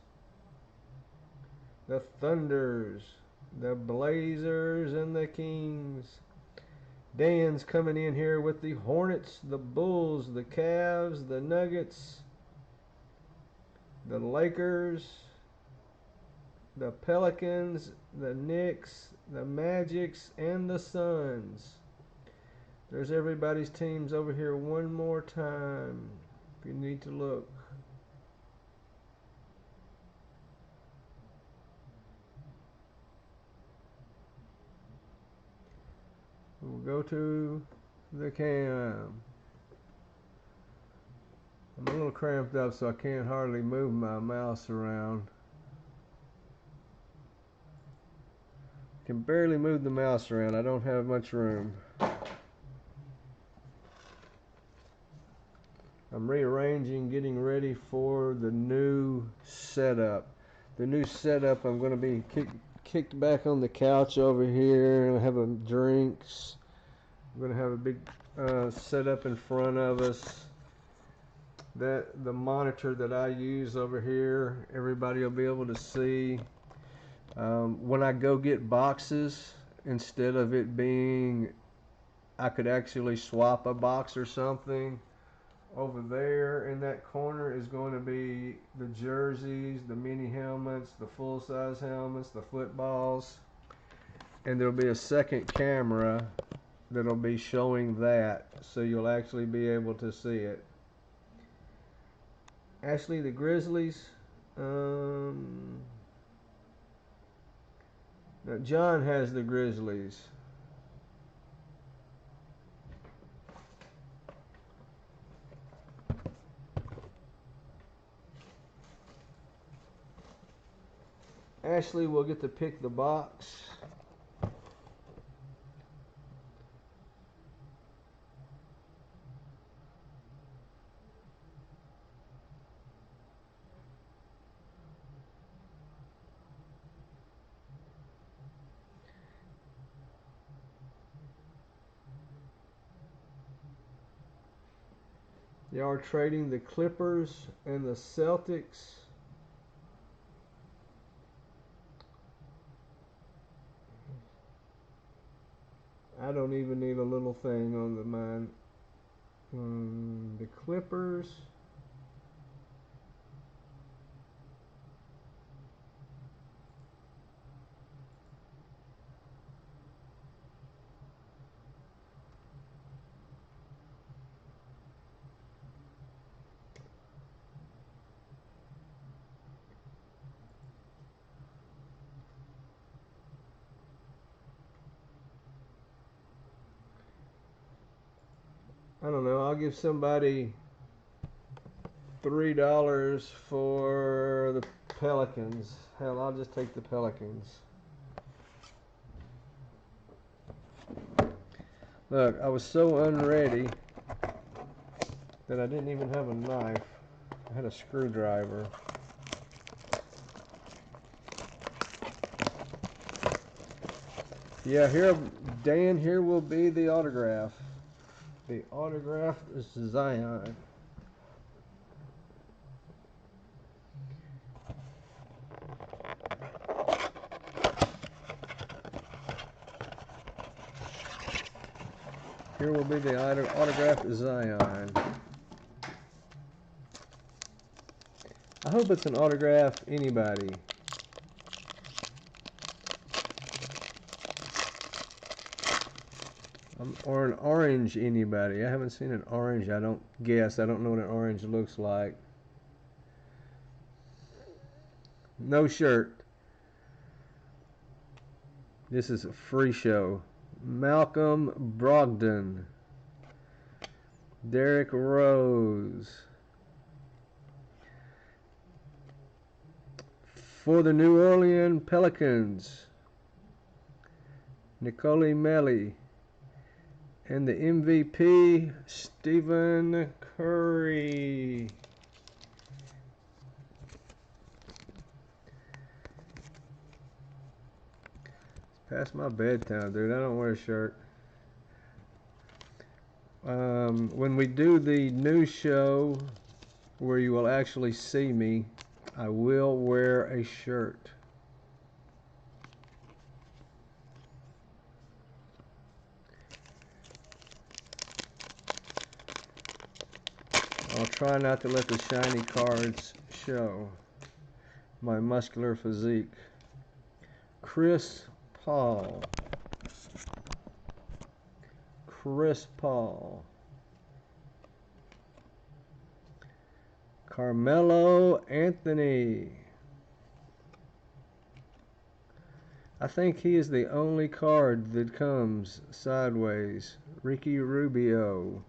the Thunders, the Blazers, and the Kings. Dan's coming in here with the Hornets, the Bulls, the Cavs, the Nuggets, the Lakers, the Pelicans, the Knicks, the Magics, and the Suns. There's everybody's teams over here one more time if you need to look. We'll go to the cam. I'm a little cramped up, so I can't hardly move my mouse around. Can barely move the mouse around. I don't have much room. I'm rearranging, getting ready for the new setup. The new setup, I'm going to be kicked back on the couch over here and have drinks. I'm going to have a big setup in front of us. The monitor that I use over here, everybody will be able to see. When I go get boxes, instead of it being, I could actually swap a box or something. Over there in that corner is going to be the jerseys, the mini helmets, the full-size helmets, the footballs, and there'll be a second camera that'll be showing that, so you'll actually be able to see it. Actually, the Grizzlies, now John has the Grizzlies. Ashley will get to pick the box. They are trading the Clippers and the Celtics. I don't even need a little thing on the mine. The Clippers. I don't know, I'll give somebody $3 for the Pelicans. Hell, I'll just take the Pelicans. Look, I was so unready that I didn't even have a knife. I had a screwdriver. Yeah, here, Dan, here will be the autograph. The autograph is Zion. Here will be the autograph Zion. I hope it's an autograph anybody. Or an orange anybody. I haven't seen an orange. I don't know what an orange looks like. No shirt. This is a free show. Malcolm Brogdon. Derrick Rose. For the New Orleans Pelicans, Nicole Melli. And the MVP, Stephen Curry. It's past my bedtime, dude. I don't wear a shirt. When we do the new show, where you will actually see me, I will wear a shirt. I'll try not to let the shiny cards show my muscular physique. Chris Paul. Chris Paul. Carmelo Anthony. I think he is the only card that comes sideways. Ricky Rubio.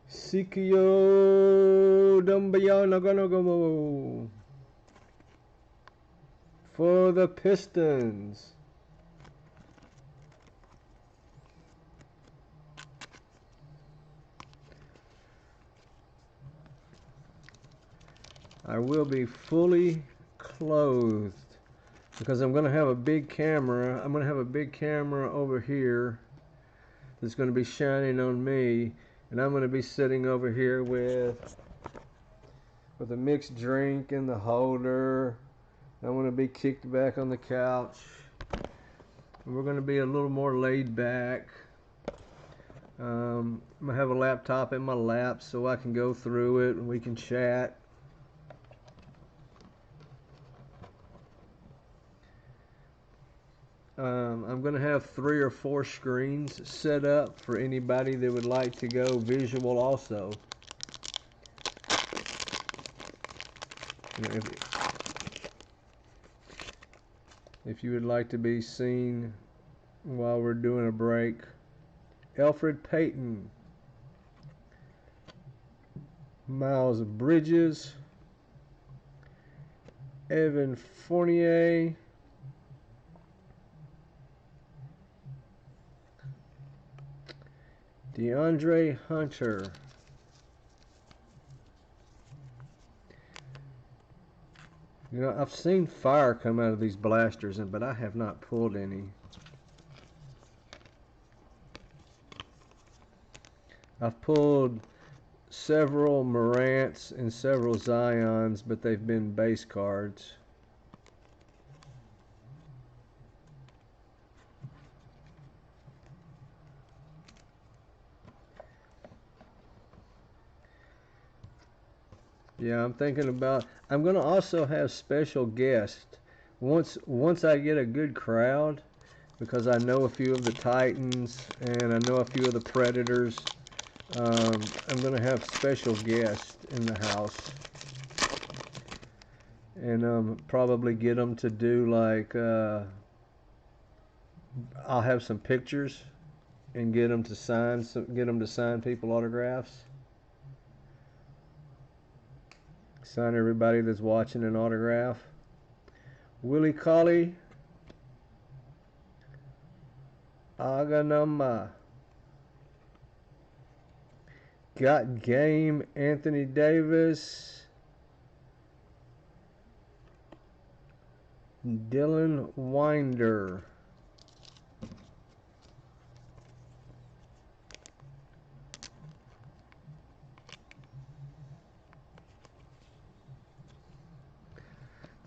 Sikio Dumbayanaganagamo for the Pistons. I will be fully clothed because I'm going to have a big camera. I'm going to have a big camera over here that's going to be shining on me, and I'm going to be sitting over here with a mixed drink in the holder. I'm going to be kicked back on the couch, and we're going to be a little more laid back. I'm going to have a laptop in my lap so I can go through it and we can chat. I'm going to have 3 or 4 screens set up for anybody that would like to go visual also. If you would like to be seen while we're doing a break. Elfrid Payton. Miles Bridges. Evan Fournier. DeAndre Hunter. You know, I've seen fire come out of these blasters, but I have not pulled any. I've pulled several Morants and several Zions, but they've been base cards. Yeah, I'm thinking about, I'm going to also have special guests. Once I get a good crowd, because I know a few of the Titans and I know a few of the Predators, I'm going to have special guests in the house. And probably get them to do like, I'll have some pictures and get them to sign people autographs. Sign everybody that's watching an autograph. Willie Cauley. Aganama. Got Game. Anthony Davis. Dylan Winder.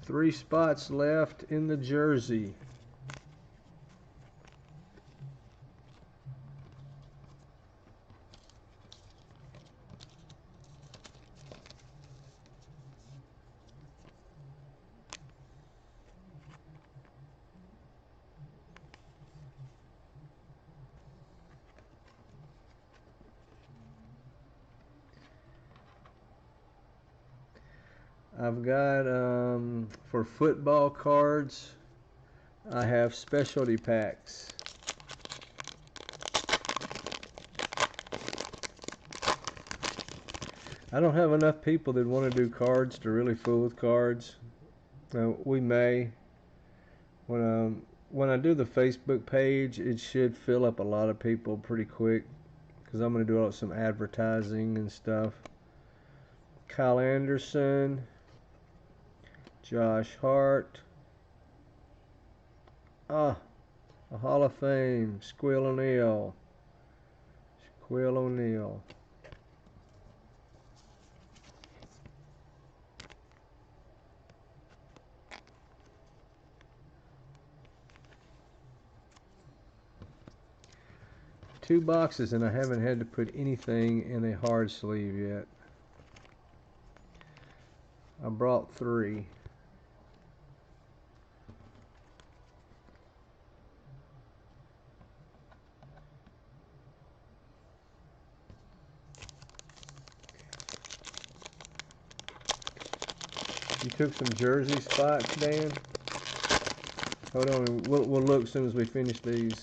Three spots left in the jersey. I've got, for football cards, I have specialty packs. I don't have enough people that want to do cards to really fool with cards. We may. When I do the Facebook page, it should fill up a lot of people pretty quick because I'm going to do some advertising and stuff. Kyle Anderson. Josh Hart. A Hall of Fame. Shaquille O'Neal. Shaquille O'Neal. Two boxes, and I haven't had to put anything in a hard sleeve yet. I brought 3. You took some jersey spots, Dan? Hold on, we'll look as soon as we finish these.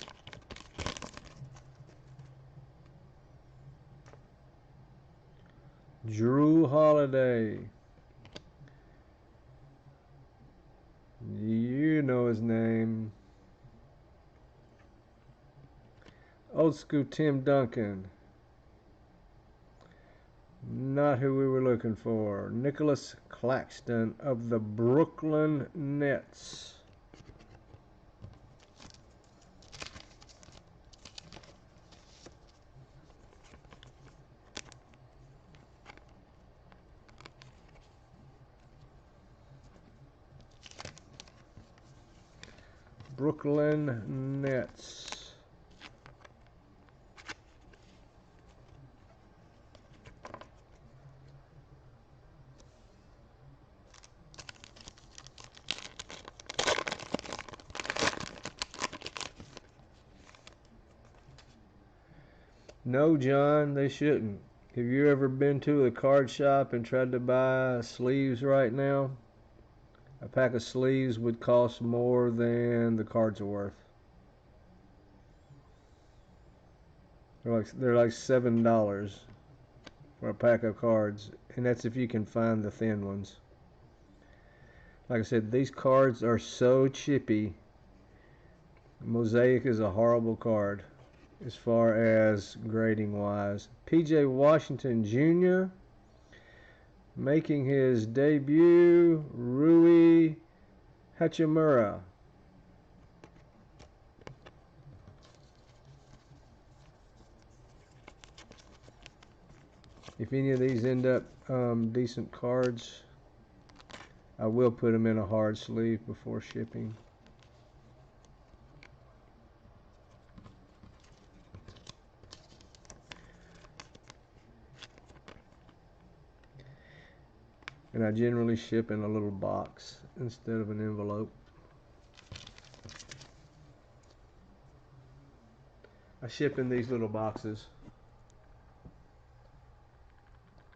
Drew Holiday. You know his name. Old school Tim Duncan. Not who we were looking for. Nicholas Claxton of the Brooklyn Nets. Brooklyn Nets. No, John, they shouldn't. Have you ever been to a card shop and tried to buy sleeves right now? A pack of sleeves would cost more than the cards are worth. They're like $7 for a pack of cards, and that's if you can find the thin ones. Like I said, these cards are so chippy. Mosaic is a horrible card as far as grading wise. PJ Washington Jr. making his debut, Rui Hachimura. If any of these end up decent cards, I will put them in a hard sleeve before shipping. And I generally ship in a little box instead of an envelope. I ship in these little boxes.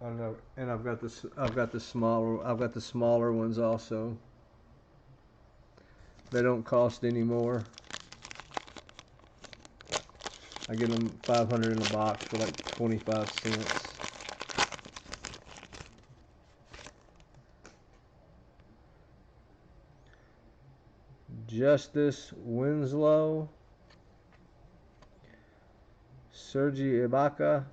I know, and I've got the smaller ones also. They don't cost any more. I get them 500 in a box for like 25 cents. Justice Winslow, Serge Ibaka,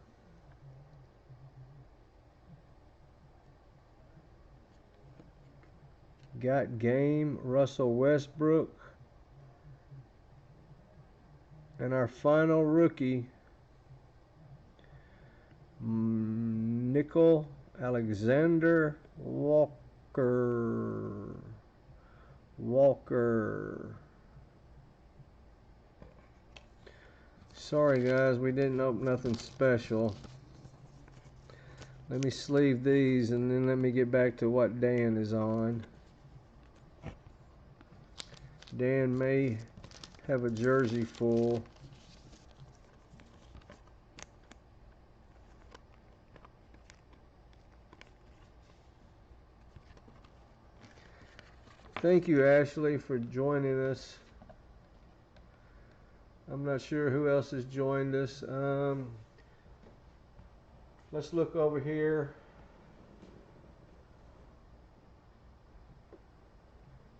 got game, Russell Westbrook, and our final rookie, Nickel Alexander Walker. Sorry guys, we didn't open nothing special. Let me sleeve these and then let me get back to what Dan is on. Dan may have a jersey full. Thank you, Ashley, for joining us. I'm not sure who else has joined us. Let's look over here.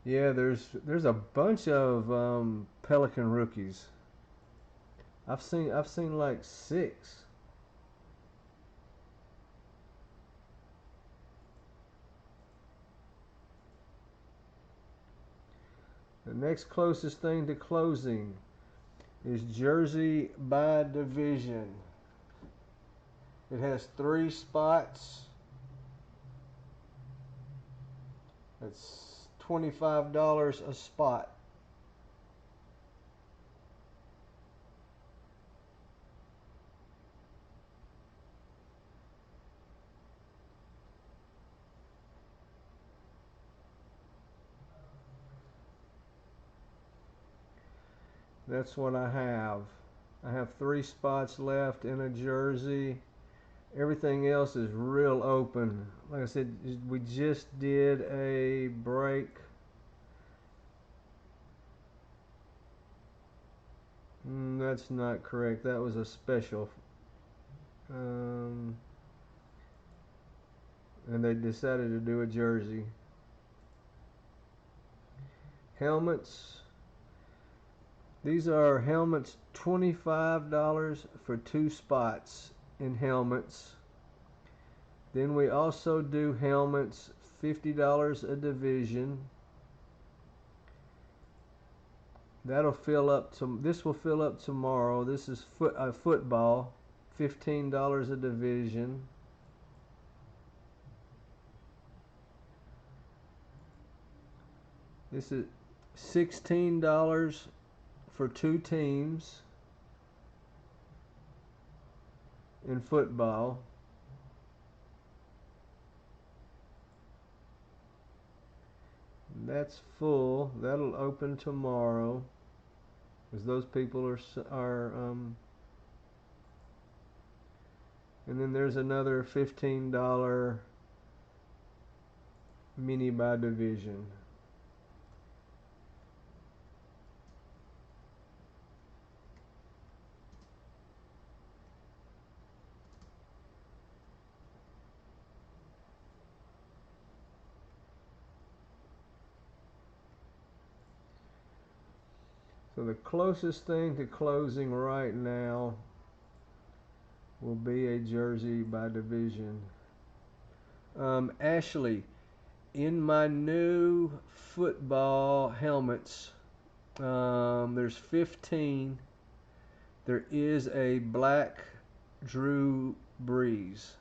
Yeah, there's a bunch of Pelican rookies. I've seen like 6. The next closest thing to closing is jersey by division. It has 3 spots. It's $25 a spot. That's what I have. I have 3 spots left in a jersey. Everything else is real open. Like I said, we just did a break. That's not correct. That was a special. Um, and they decided to do a jersey. Helmets. These are helmets, $25 for 2 spots in helmets. Then we also do helmets, $50 a division. That'll fill up. This will fill up tomorrow. This is football, $15 a division. This is $16 for 2 teams in football. That's full. That'll open tomorrow, because those people are and then there's another $15 mini by division. So the closest thing to closing right now will be a jersey by division. Ashley, in my new football helmets, there's 15. There is a black Drew Brees.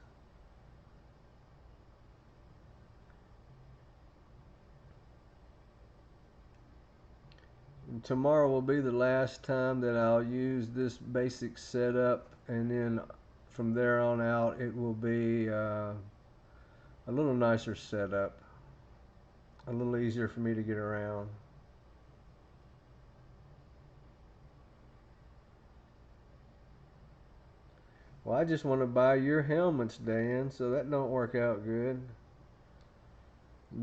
And tomorrow will be the last time that I'll use this basic setup, and then from there on out it will be a little nicer setup, a little easier for me to get around. Well, I just want to buy your helmets, Dan, so that don't work out good.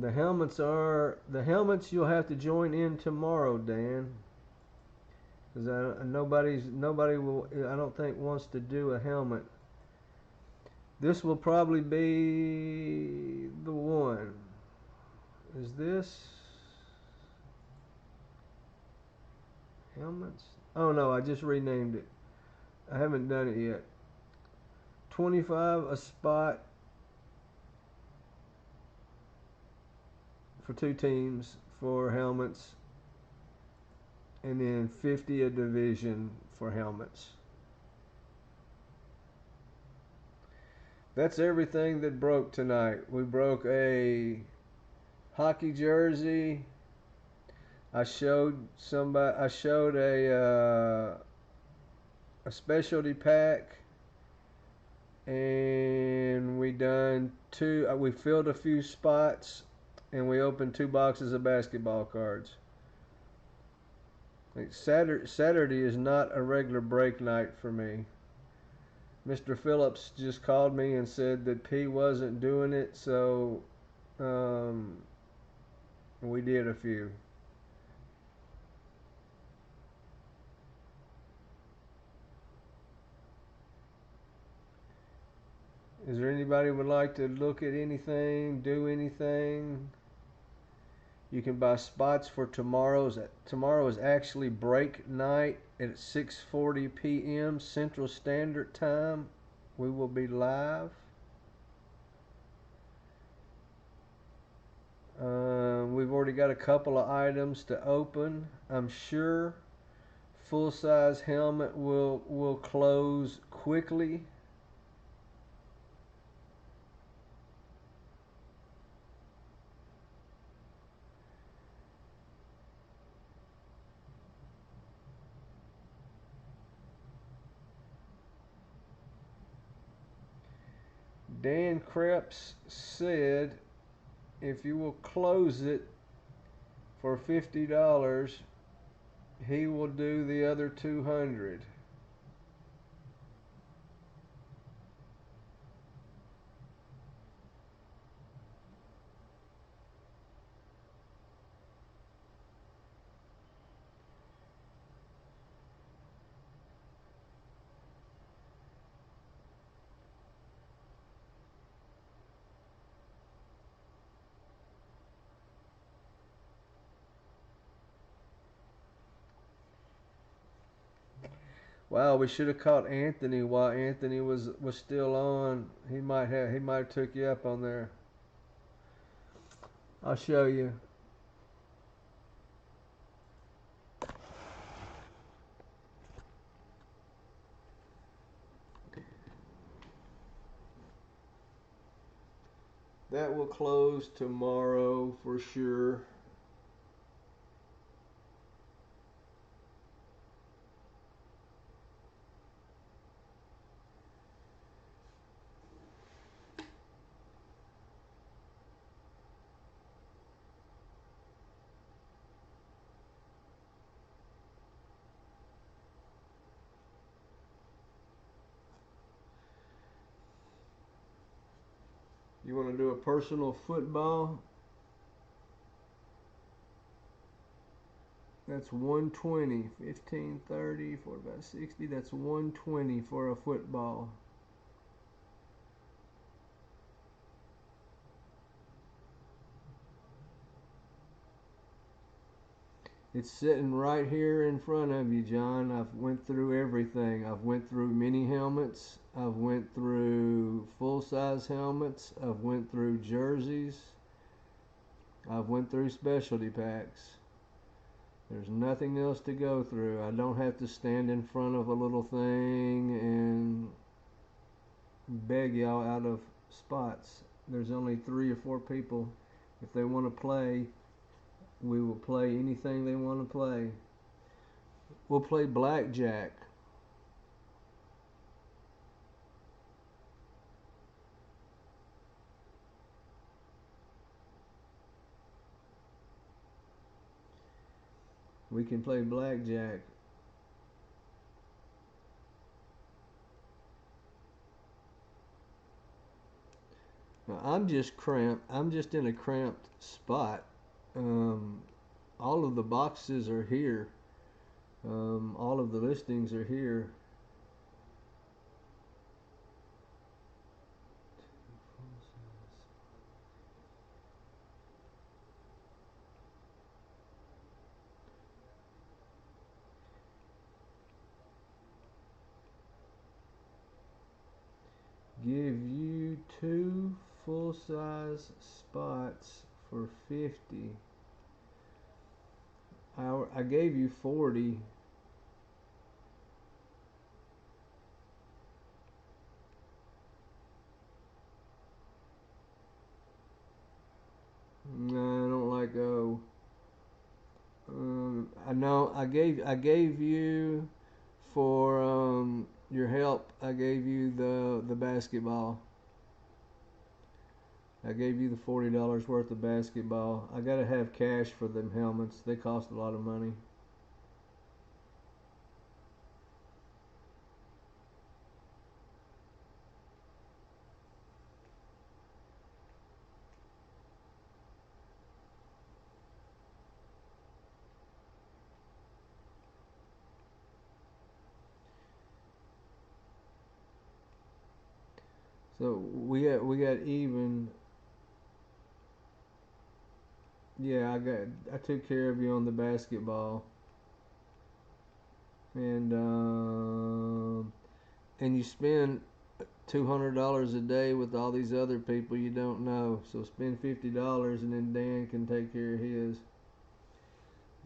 The helmets you'll have to join in tomorrow, Dan. Because nobody will, I don't think, wants to do a helmet. This will probably be the one. Is this helmets? Oh no, I just renamed it. I haven't done it yet. 25 a spot for 2 teams for helmets, and then 50 a division for helmets. That's everything that broke tonight. We broke a hockey jersey. I showed a specialty pack, and we filled a few spots, and we opened 2 boxes of basketball cards. Like Saturday is not a regular break night for me. Mr. Phillips just called me and said that P wasn't doing it, so we did a few. Is there anybody who would like to look at anything, do anything? You can buy spots for tomorrow's. Tomorrow is actually break night at 6:40 p.m. Central Standard Time. We will be live. We've already got a couple of items to open. I'm sure full-size helmet will close quickly. Dan Krebs said if you will close it for $50, he will do the other 200. Wow, we should have caught Anthony while Anthony was still on. He might have took you up on there. I'll show you. That will close tomorrow for sure. You want to do a personal football? That's 120. 15, 30, 45, 60. That's 120 for a football. It's sitting right here in front of you, John. I've went through everything. I've went through mini helmets. I've went through full-size helmets. I've went through jerseys. I've went through specialty packs. There's nothing else to go through. I don't have to stand in front of a little thing and beg y'all out of spots. There's only 3 or 4 people. If they want to play, we will play anything they want to play. We'll play blackjack. We can play blackjack. Now, I'm just cramped. I'm just in a cramped spot. Um, all of the boxes are here. All of the listings are here. Give you 2 full-size spots for 50. I gave you 40. No, I don't like O. I know I gave you for your help. I gave you the basketball. I gave you the $40 worth of basketball. I gotta have cash for them helmets. They cost a lot of money. So we got even. Yeah, I took care of you on the basketball, and you spend $200 a day with all these other people you don't know. So spend $50, and then Dan can take care of his.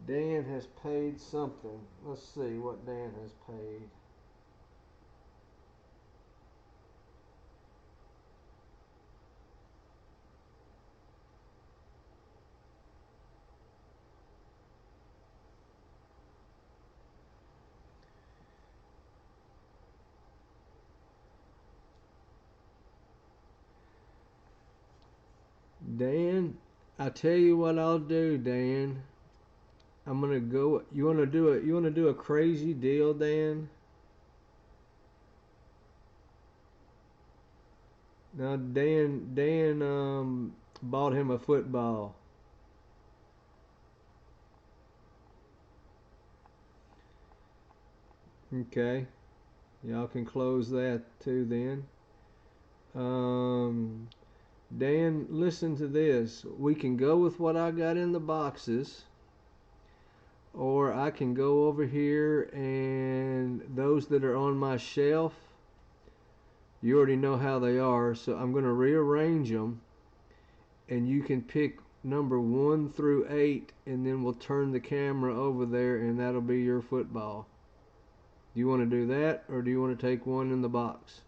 Dan has paid something. Let's see what Dan has paid. Dan, I tell you what I'll do, Dan. I'm gonna go. You wanna do it? You wanna do a crazy deal, Dan? Now, Dan bought him a football. Okay, y'all can close that too then. Um, Dan, listen to this. We can go with what I got in the boxes. or I can go over here and those that are on my shelf, you already know how they are, so I'm going to rearrange them, and you can pick number 1 through 8, and then we'll turn the camera over there and that'll be your football. Do you want to do that, or do you want to take one in the box?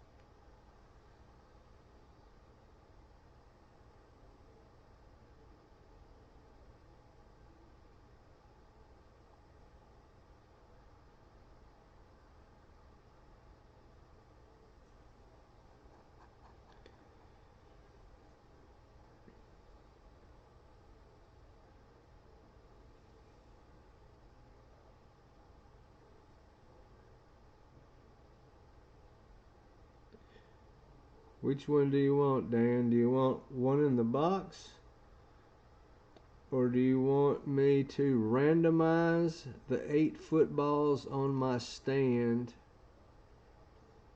Which one do you want, Dan? Do you want one in the box? Or do you want me to randomize the 8 footballs on my stand?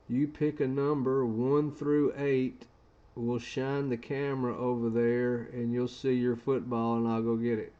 You pick a number 1 through 8. We'll shine the camera over there and you'll see your football and I'll go get it.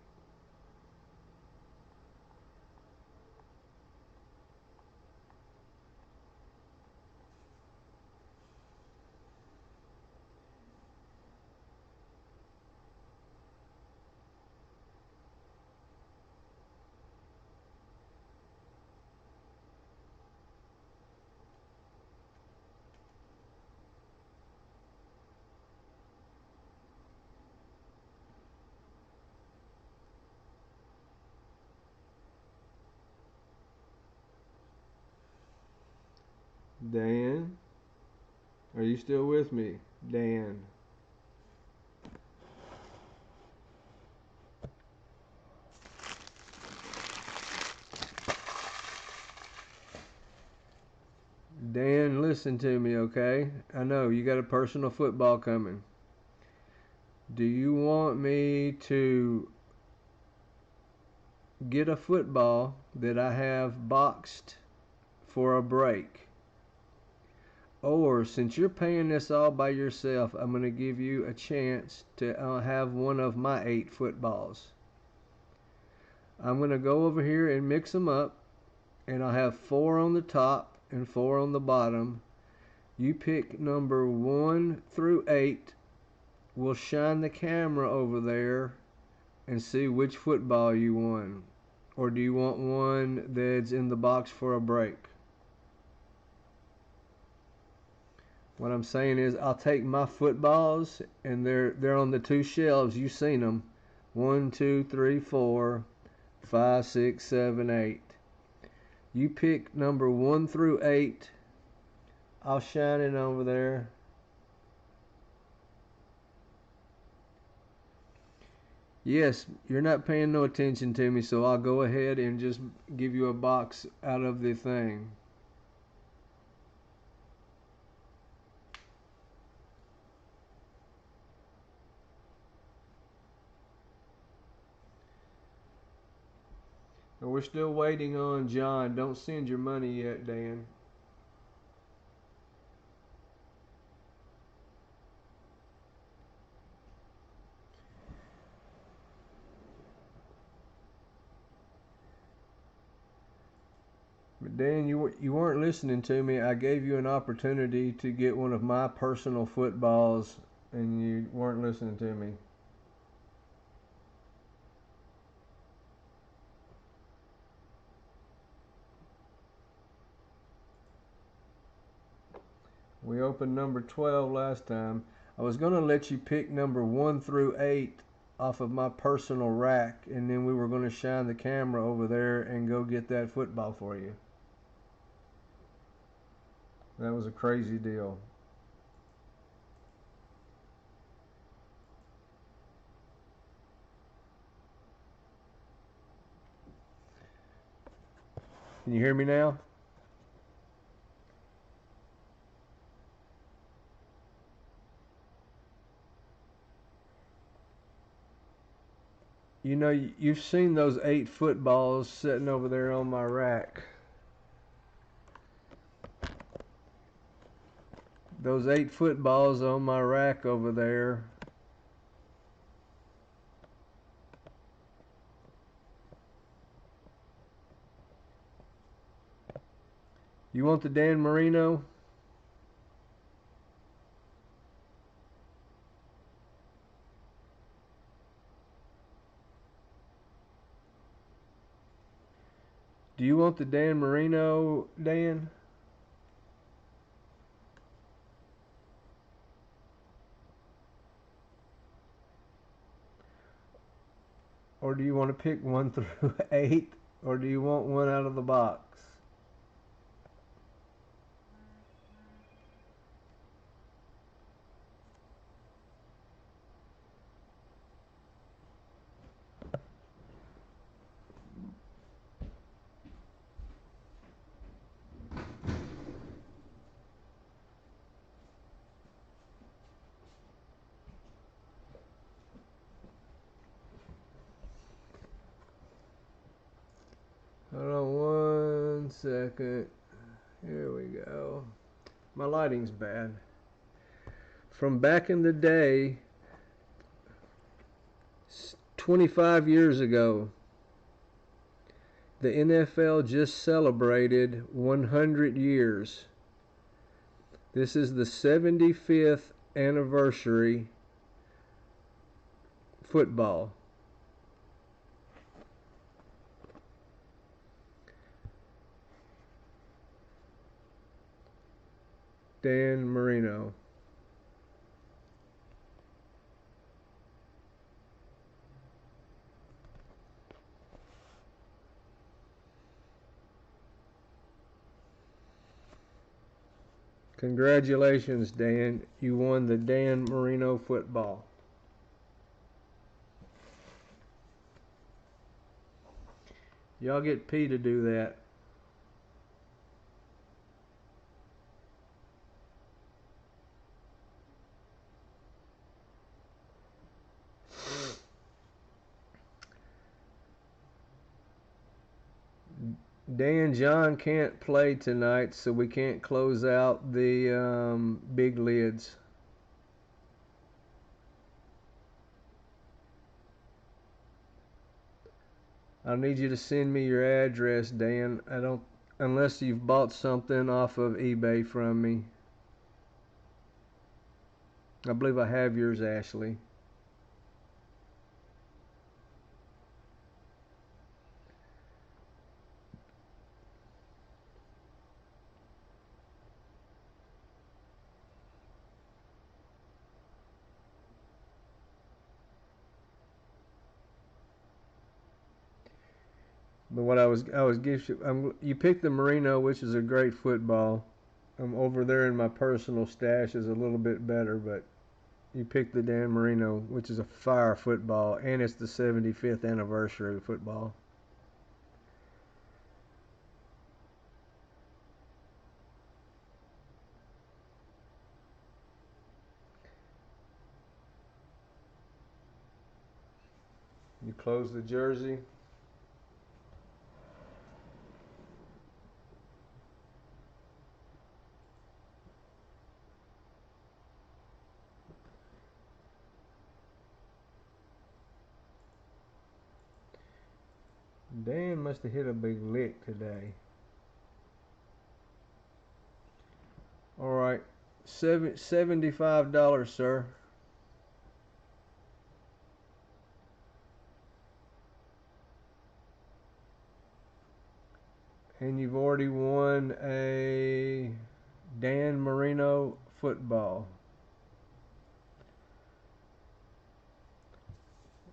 Dan, are you still with me? Dan. Dan, listen to me, okay? I know you got a personal football coming. Do you want me to get a football that I have boxed for a break? Or, since you're paying this all by yourself, I'm going to give you a chance to have one of my 8 footballs. I'm going to go over here and mix them up, and I'll have 4 on the top and 4 on the bottom. You pick number 1 through 8. We'll shine the camera over there and see which football you won. Or do you want one that's in the box for a break? What I'm saying is, I'll take my footballs, and they're on the 2 shelves. You've seen them. 1, 2, 3, 4, 5, 6, 7, 8. You pick number 1 through 8. I'll shine it over there. Yes, you're not paying no attention to me, so I'll go ahead and just give you a box out of the thing. And we're still waiting on John. Don't send your money yet, Dan. But Dan, you weren't listening to me. I gave you an opportunity to get one of my personal footballs, and you weren't listening to me. We opened number 12 last time. I was going to let you pick number 1 through 8 off of my personal rack, and then we were going to shine the camera over there and go get that football for you. That was a crazy deal. Can you hear me now? You know, you've seen those 8 footballs sitting over there on my rack. Those 8 footballs on my rack over there. You want the Dan Marino? Do you want the Dan Marino, Dan? Or do you want to pick 1 through 8? Or do you want one out of the box? Hold on 1 second. Here we go. My lighting's bad. From back in the day, 25 years ago, the NFL just celebrated 100 years. This is the 75th anniversary football. Dan Marino. Congratulations, Dan. You won the Dan Marino football. Y'all get P to do that. Dan John can't play tonight, so we can't close out the big lids. I'll need you to send me your address, Dan. I don't, unless you've bought something off of eBay from me. I believe I have yours, Ashley. But what I was gift you picked the Marino, which is a great football. Over there in my personal stash is a little bit better, but you picked the Dan Marino, which is a fire football, and it's the 75th anniversary of football. You close the jersey. Dan must have hit a big lick today. All right, $75, sir. And you've already won a Dan Marino football.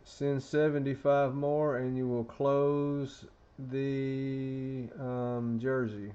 Send 75 more and you will close the jersey.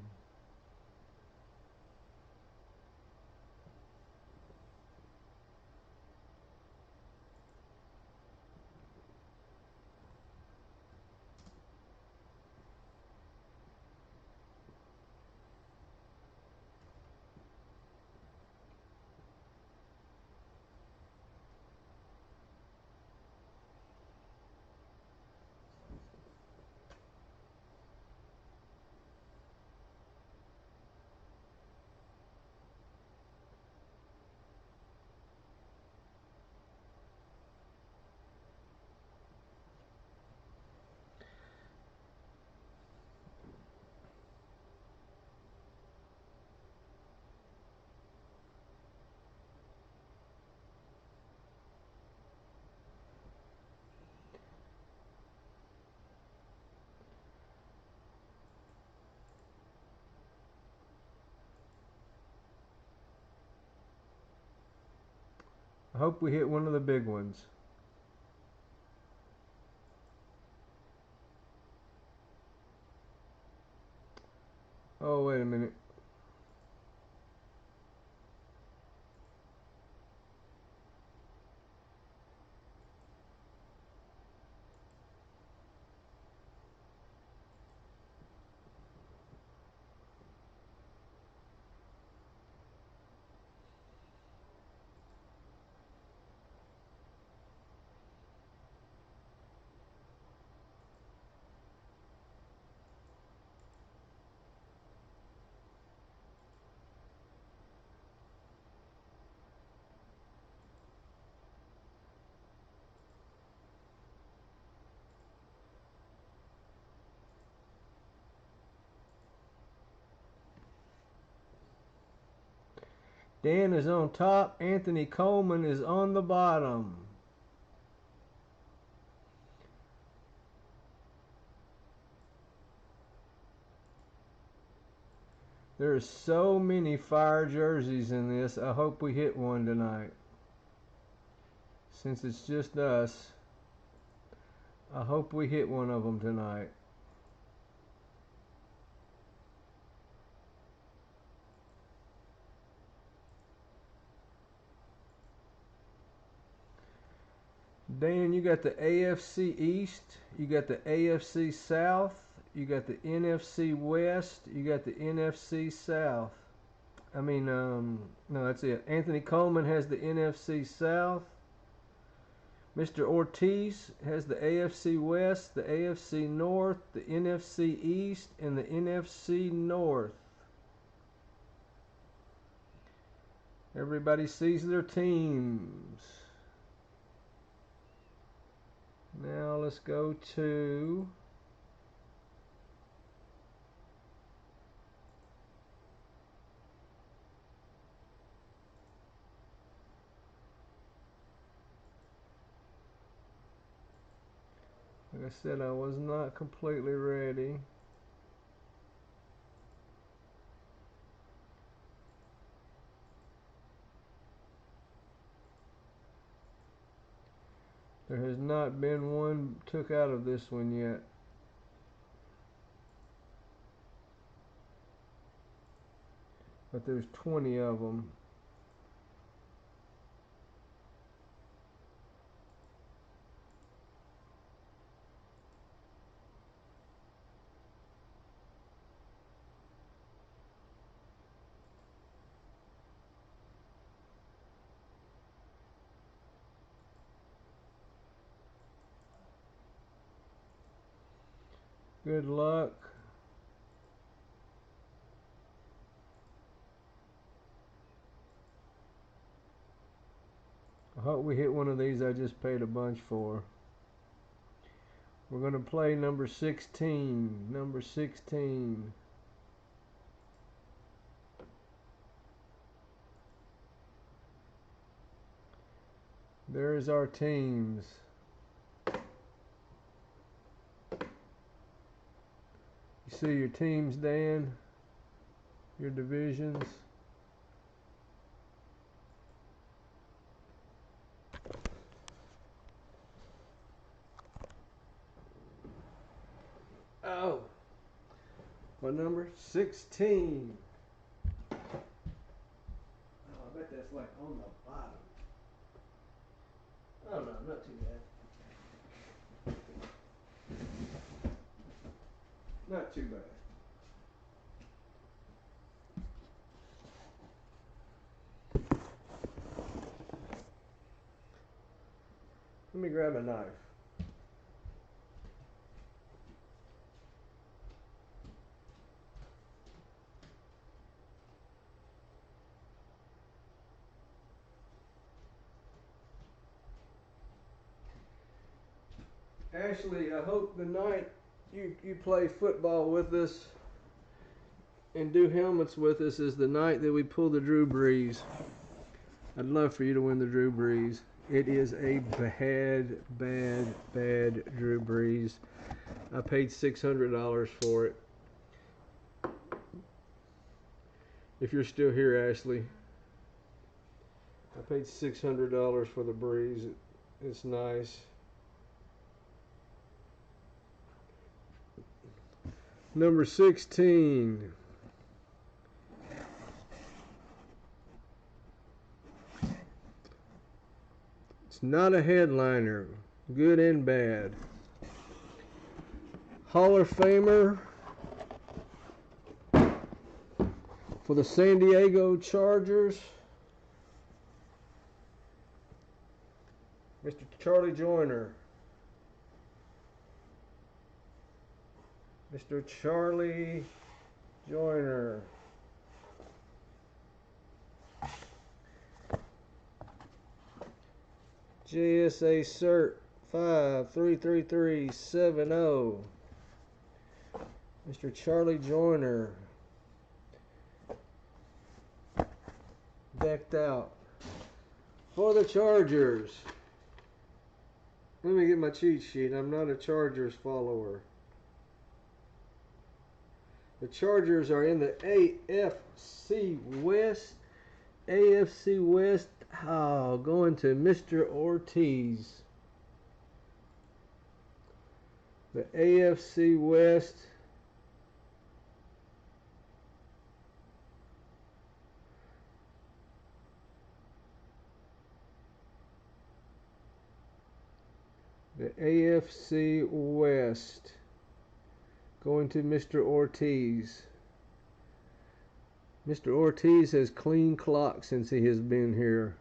I hope we hit one of the big ones. Oh, wait a minute. Dan is on top. Anthony Coleman is on the bottom. There's so many fire jerseys in this. I hope we hit one tonight. Since it's just us, I hope we hit one of them tonight. Dan, you got the AFC East, you got the AFC South, you got the NFC West, you got the NFC South. No, that's it. Anthony Coleman has the NFC South. Mr. Ortiz has the AFC West, the AFC North, the NFC East, and the NFC North. Everybody sees their teams. Now let's go to like I said, I was not completely ready. There has not been one took out of this one yet. But there's 20 of them. Good luck. I hope we hit one of these I just paid a bunch for. We're going to play number 16. Number 16. There's our teams. You see your teams, Dan? Your divisions? Oh, what number? 16. Oh, I bet that's like on the bottom. Oh no, not too bad. Not too bad. Let me grab a knife. Ashley, I hope the night you play football with us and do helmets with us is the night that we pull the Drew Brees. I'd love for you to win the Drew Brees. It is a bad Drew Brees. I paid $600 for it. If you're still here, Ashley, I paid $600 for the Breeze. It's nice. Number 16. It's not a headliner, good and bad. Hall of Famer for the San Diego Chargers, Mr. Charlie Joiner. Mr. Charlie Joiner. JSA Cert 533370. Mr. Charlie Joiner. Decked out for the Chargers. Let me get my cheat sheet. I'm not a Chargers follower. The Chargers are in the AFC West. AFC West. Oh, going to Mr. Ortiz. The AFC West. The AFC West. Going to Mr. Ortiz. Mr. Ortiz has clean clock since he has been here.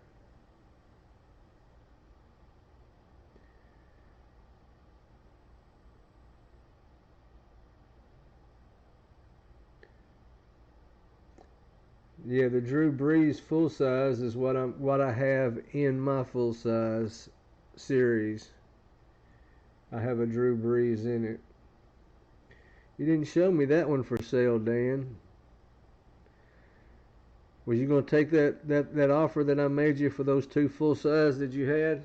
Yeah, the Drew Brees full size is what I have in my full size series. I have a Drew Brees in it. You didn't show me that one for sale, Dan. Was you going to take that offer that I made you for those two full size that you had?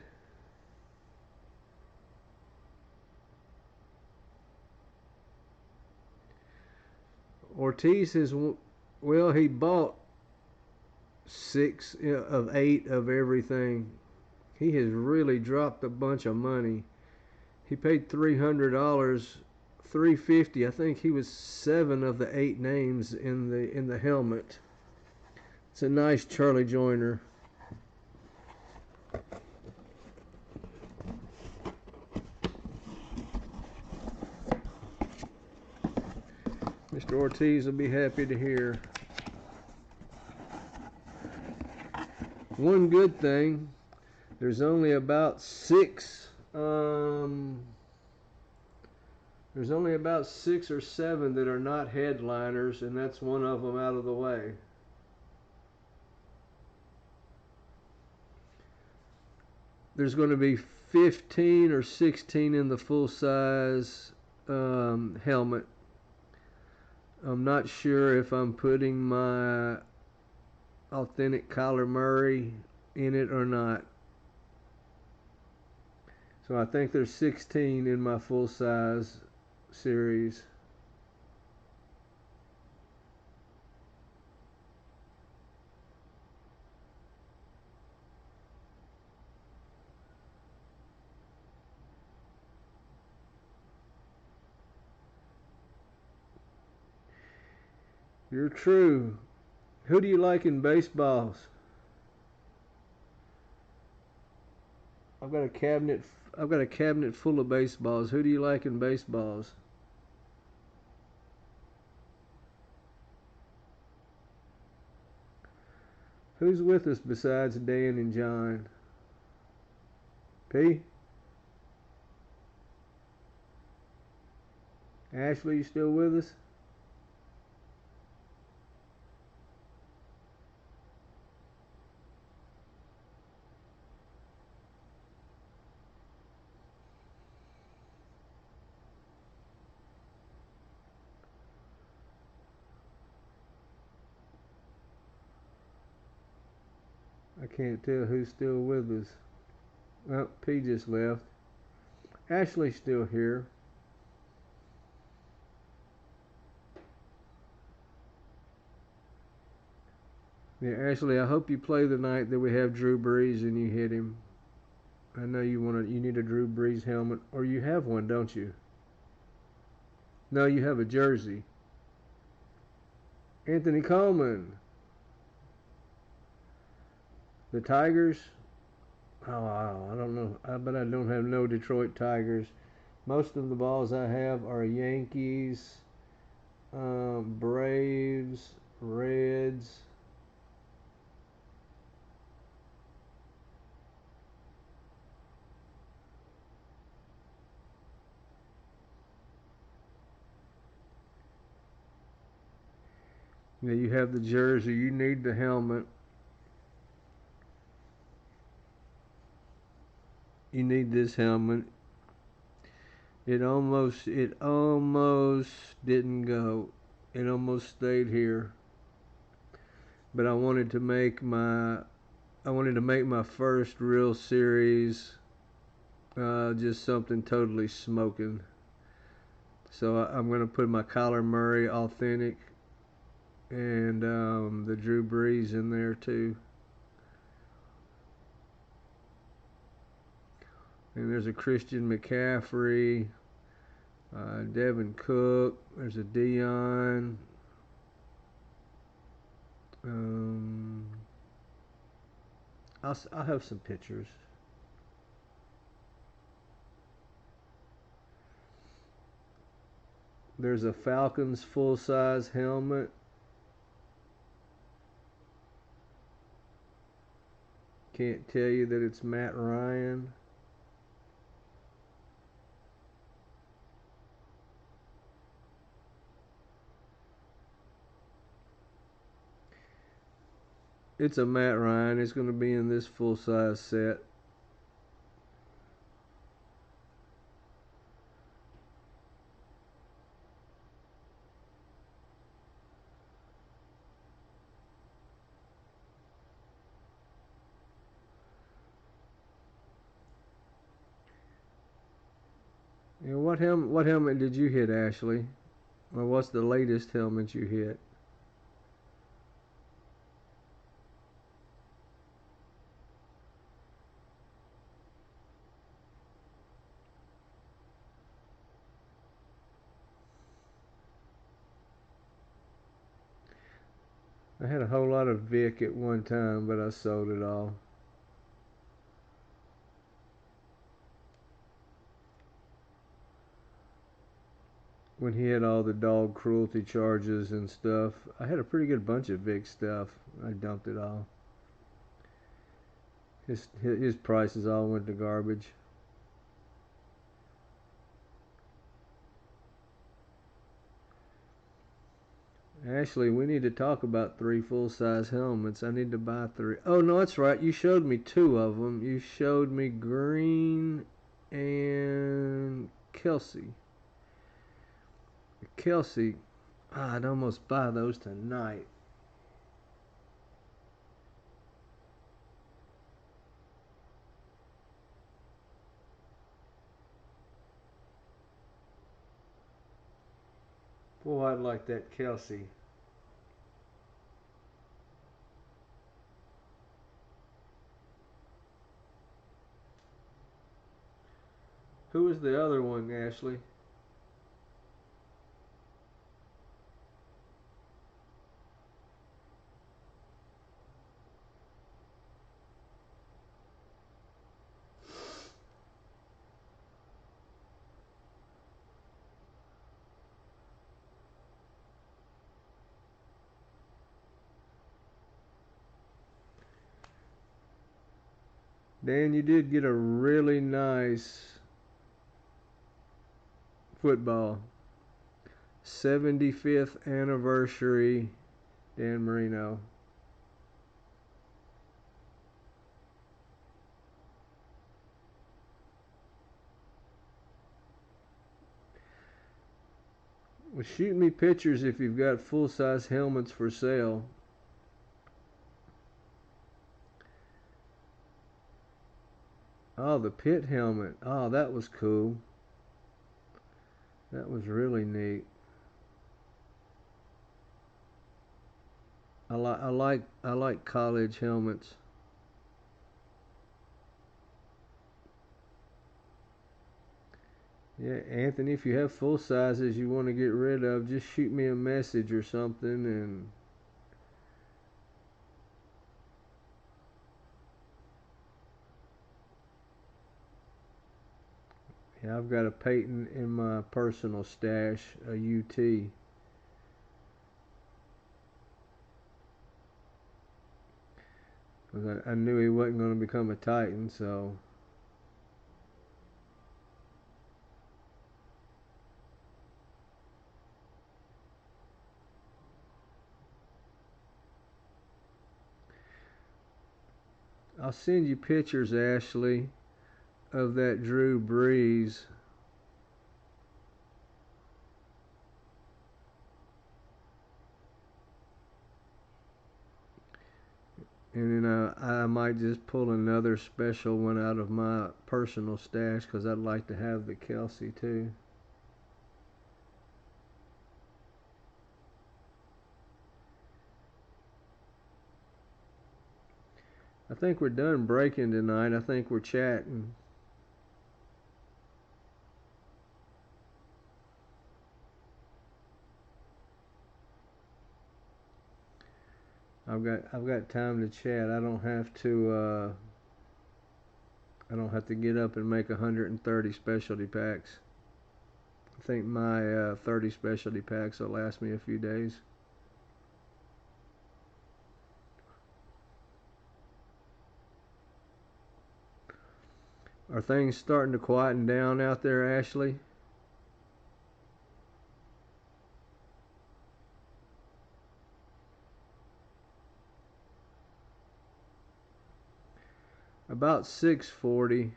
Ortiz is, well, he bought 6 of 8 of everything. He has really dropped a bunch of money. He paid $300, $350. I think he was 7 of the 8 names in the helmet. It's a nice Charlie Joiner. Mr. Ortiz will be happy to hear. One good thing, there's only about 6 there's only about 6 or 7 that are not headliners, and that's one of them out of the way. There's going to be 15 or 16 in the full size helmet. I'm not sure if I'm putting my authentic Kyler Murray in it or not. So I think there's 16 in my full size series. You're true. Who do you like in baseballs? I've got a cabinet full of baseballs. Who do you like in baseballs? Who's with us besides Dan and John? P? Ashley, you still with us? I can't tell who's still with us. Well, P just left. Ashley's still here. Yeah, Ashley, I hope you play the night that we have Drew Brees and you hit him. I know you need a Drew Brees helmet, or you have one, don't you? No, you have a jersey. Anthony Coleman, the Tigers. Oh, I don't know. I bet I don't have no Detroit Tigers. Most of the balls I have are Yankees, Braves, Reds. Yeah, you have the jersey. You need the helmet. You need this helmet. It almost didn't go. It almost stayed here. But I wanted to make my first real series just something totally smoking. So I'm gonna put my Kyler Murray authentic and the Drew Brees in there too. And there's a Christian McCaffrey, Devin Cook. There's a Dion. Um, I'll have some pictures. There's a Falcons full-size helmet. Can't tell you that it's Matt Ryan. It's a Matt Ryan. It's going to be in this full-size set. And what helmet did you hit, Ashley? Or what's the latest helmet you hit? I had a whole lot of Vic at one time, but I sold it all. When he had all the dog cruelty charges and stuff, I had a pretty good bunch of Vic stuff. I dumped it all. His prices all went to garbage. Ashley, we need to talk about 3 full-size helmets. I need to buy 3. Oh, no, that's right. You showed me 2 of them. You showed me Green and Kelsey. Kelsey, I'd almost buy those tonight. Boy, I'd like that Kelsey. Who was the other one, Ashley? Dan, you did get a really nice football. 75th anniversary, Dan Marino. Well, shoot me pictures if you've got full-size helmets for sale. Oh, the Pitt helmet. Oh, that was cool. That was really neat. I like college helmets. Yeah, Anthony, if you have full sizes you want to get rid of, just shoot me a message or something, and yeah, I've got a Peyton in my personal stash, a UT. 'Cause I knew he wasn't going to become a Titan, so I'll send you pictures, Ashley, of that Drew Brees. And then I might just pull another special one out of my personal stash because I'd like to have the Kelsey too. I think we're done breaking tonight. I think we're chatting. I've got time to chat. I don't have to get up and make 130 specialty packs. I think my 30 specialty packs will last me a few days. Are things starting to quieten down out there, Ashley? About 6:40.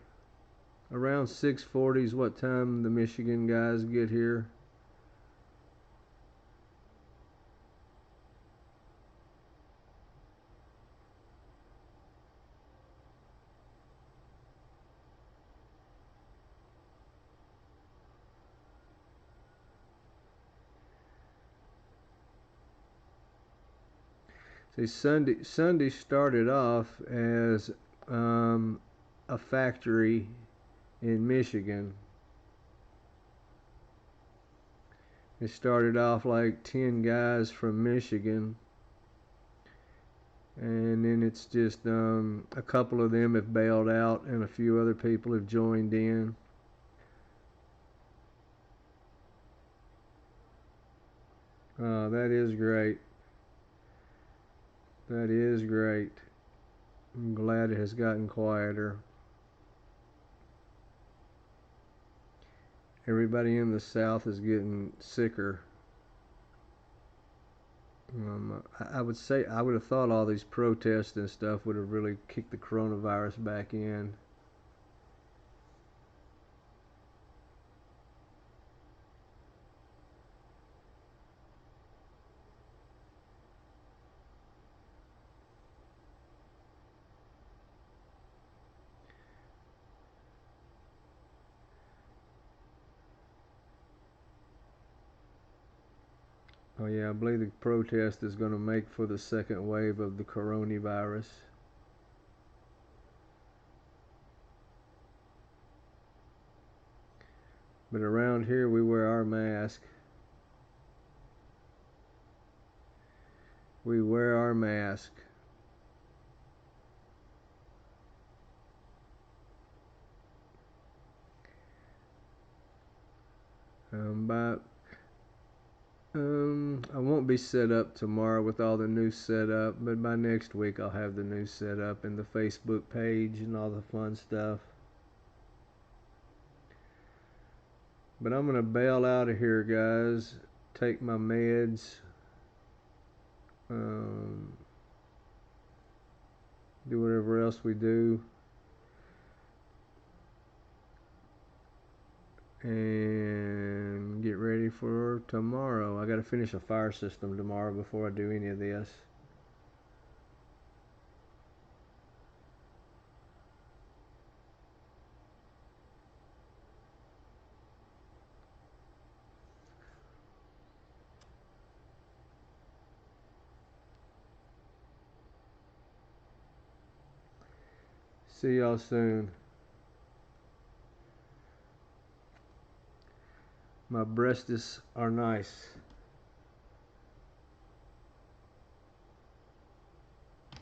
Around 6:40 is what time the Michigan guys get here. See, Sunday started off as a factory in Michigan. It started off like 10 guys from Michigan, and then it's just a couple of them have bailed out, and a few other people have joined in. That is great. That is great. I'm glad it has gotten quieter. Everybody in the South is getting sicker. I would say I would have thought all these protests and stuff would have really kicked the coronavirus back in. Oh yeah, I believe the protest is going to make for the second wave of the coronavirus. But around here we wear our mask. We wear our mask. By I won't be set up tomorrow with all the new setup, but by next week I'll have the new setup and the Facebook page and all the fun stuff. But I'm gonna bail out of here, guys. Take my meds. Um, do whatever else we do. And get ready for tomorrow. I got to finish a fire system tomorrow before I do any of this. see y'all soon. My breasts are nice.